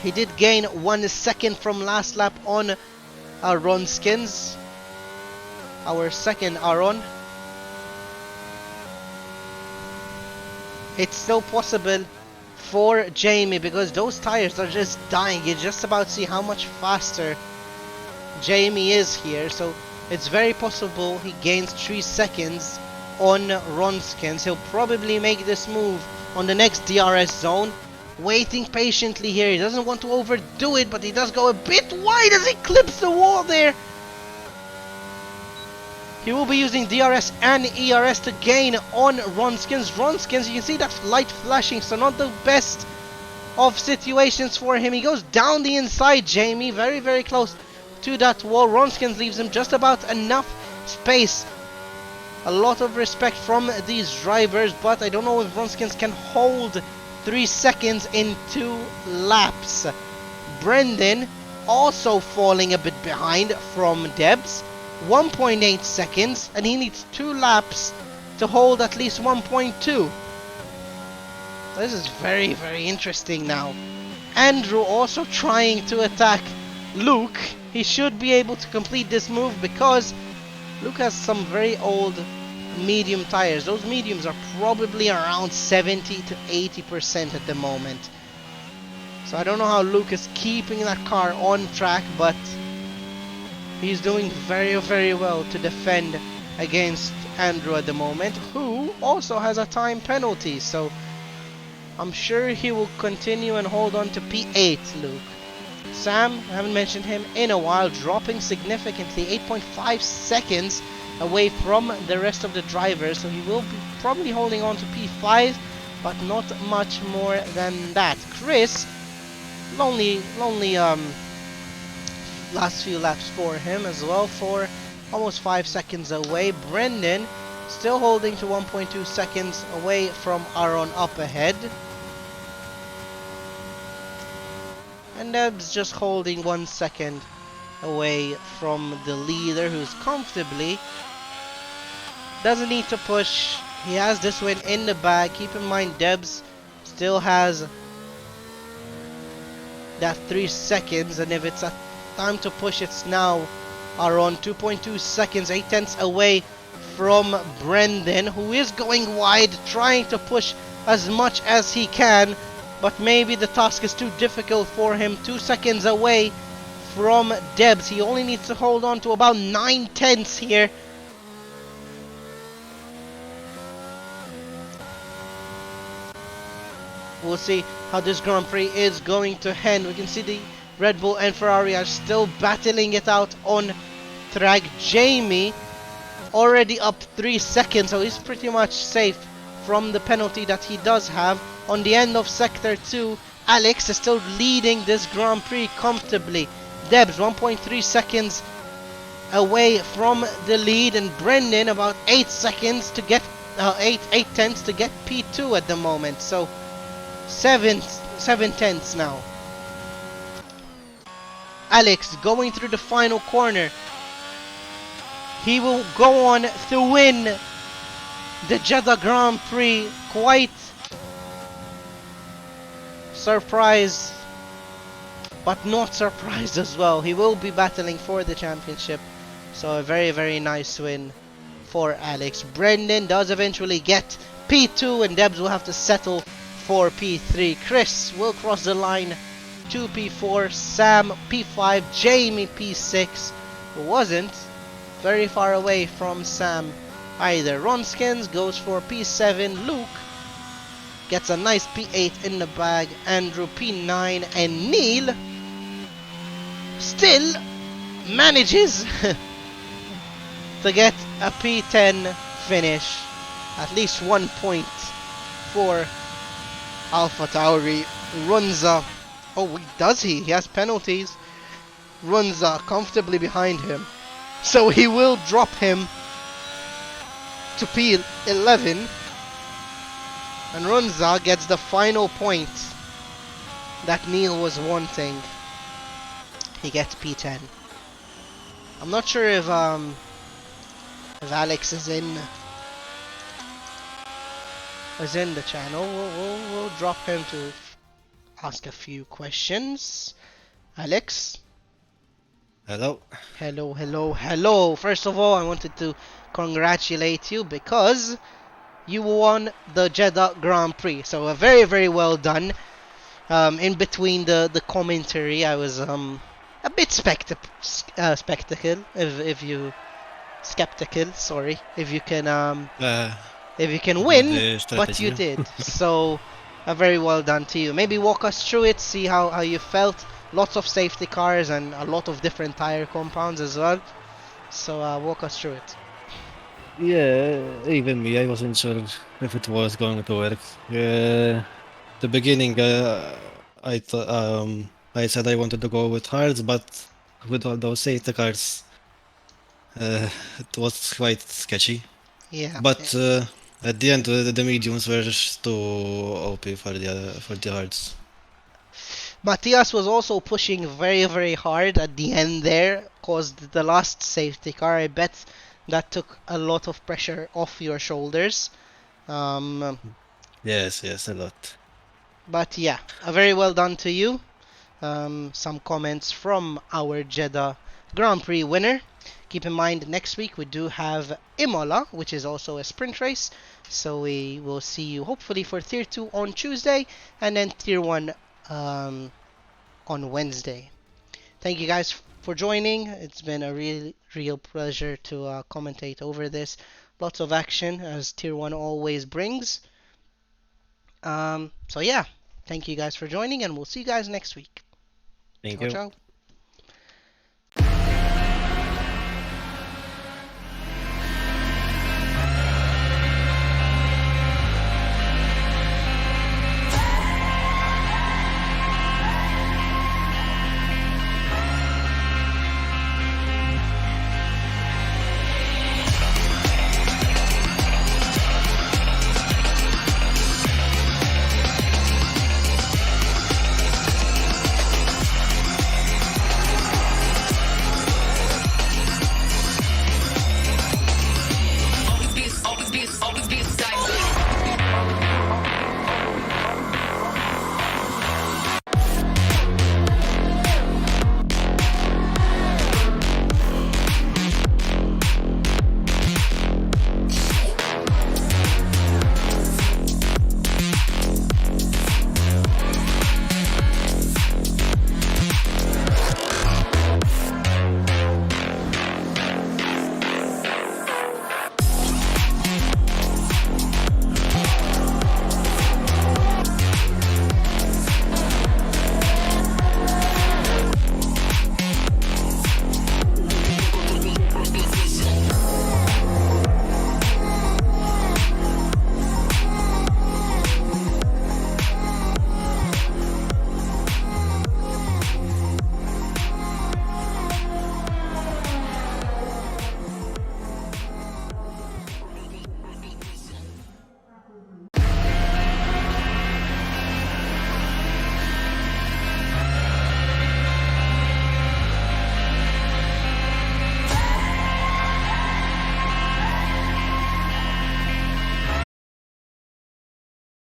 He did gain 1 second from last lap on Ronskins, our second Aaron. It's still possible for Jamie, because those tires are just dying. You just about see how much faster Jamie is here, so it's very possible he gains 3 seconds on Ronskins. He'll probably make this move on the next DRS zone, waiting patiently here. He doesn't want to overdo it, but he does go a bit wide as he clips the wall there. He will be using DRS and ERS to gain on Ronskins. Ronskins, you can see that light flashing, so not the best of situations for him. He goes down the inside, Jamie, very close to that wall. Ronskins leaves him just about enough space. A lot of respect from these drivers, but I don't know if Ronskins can hold 3 seconds in 2 laps. Brendan also falling a bit behind from Debs. 1.8 seconds, and he needs 2 laps to hold at least 1.2. This is very interesting now. Andrew also trying to attack Luke. He should be able to complete this move, because Luke has some very old medium tires. Those mediums are probably around 70 to 80% at the moment. So I don't know how Luke is keeping that car on track, but he's doing very well to defend against Andrew at the moment, who also has a time penalty, so I'm sure he will continue and hold on to P8, Luke. Sam, I haven't mentioned him in a while, dropping significantly, 8.5 seconds away from the rest of the drivers, so he will be probably holding on to P5, but not much more than that. Chris, lonely last few laps for him as well, for almost 5 seconds away. Brendan still holding to 1.2 seconds away from Aaron up ahead. And Deb's just holding 1 second away from the leader, who's comfortably doesn't need to push. He has this win in the bag. Keep in mind Debs still has that 3 seconds, and if it's a time to push, it's now. Aaron 2.2 seconds, 8 tenths away from Brendan, who is going wide, trying to push as much as he can, but maybe the task is too difficult for him. 2 seconds away from Debs. He only needs to hold on to about 9 tenths here. We'll see how this Grand Prix is going to end. We can see the Red Bull and Ferrari are still battling it out on track. Jamie already up 3 seconds, so he's pretty much safe from the penalty that he does have. On the end of Sector 2, Alex is still leading this Grand Prix comfortably. Debs 1.3 seconds away from the lead, and Brendan about 8 seconds to get 8 tenths to get P2 at the moment. So 7 tenths now. Alex going through the final corner. He will go on to win the Jeddah Grand Prix. Quite surprised, but not surprised as well. He will be battling for the championship. So a very, very nice win for Alex. Brendan does eventually get P2, and Debs will have to settle for P3. Chris will cross the line to P4, Sam P5, Jamie P6, who wasn't very far away from Sam either. Ronskins goes for P7, Luke gets a nice P8 in the bag, Andrew P9, and Neil still manages to get a P10 finish. At least 1 point for Alpha Tauri. Runza, oh, does he? He has penalties. Runza comfortably behind him, so he will drop him to P11, and Runza gets the final point that Neil was wanting. He gets P10. I'm not sure if Alex is in the channel. We'll drop him to ask a few questions. Alex? Hello. Hello. First of all, I wanted to congratulate you because you won the Jeddah Grand Prix. So very, very well done. In between the commentary, I was a bit skeptical, sorry, if you can win, but you did. So very well done to you. Maybe walk us through it, see how you felt. Lots of safety cars and a lot of different tire compounds as well. So walk us through it. Yeah, even me, I wasn't sure if it was going to work. The beginning, I thought I said I wanted to go with hards, but with all those safety cars, it was quite sketchy. Yeah. But at the end, the mediums were just too OP for the hards. Matthias was also pushing very, very hard at the end there, caused the last safety car. I bet that took a lot of pressure off your shoulders. Yes, a lot. But yeah, a very well done to you. Some comments from our Jeddah Grand Prix winner. Keep in mind, next week we do have Imola, which is also a sprint race. So we will see you hopefully for Tier 2 on Tuesday, and then Tier 1 on Wednesday. Thank you guys for joining. It's been a real pleasure to commentate over this. Lots of action, as Tier 1 always brings. So yeah, thank you guys for joining, and we'll see you guys next week. Thank Ciao, you. ciao.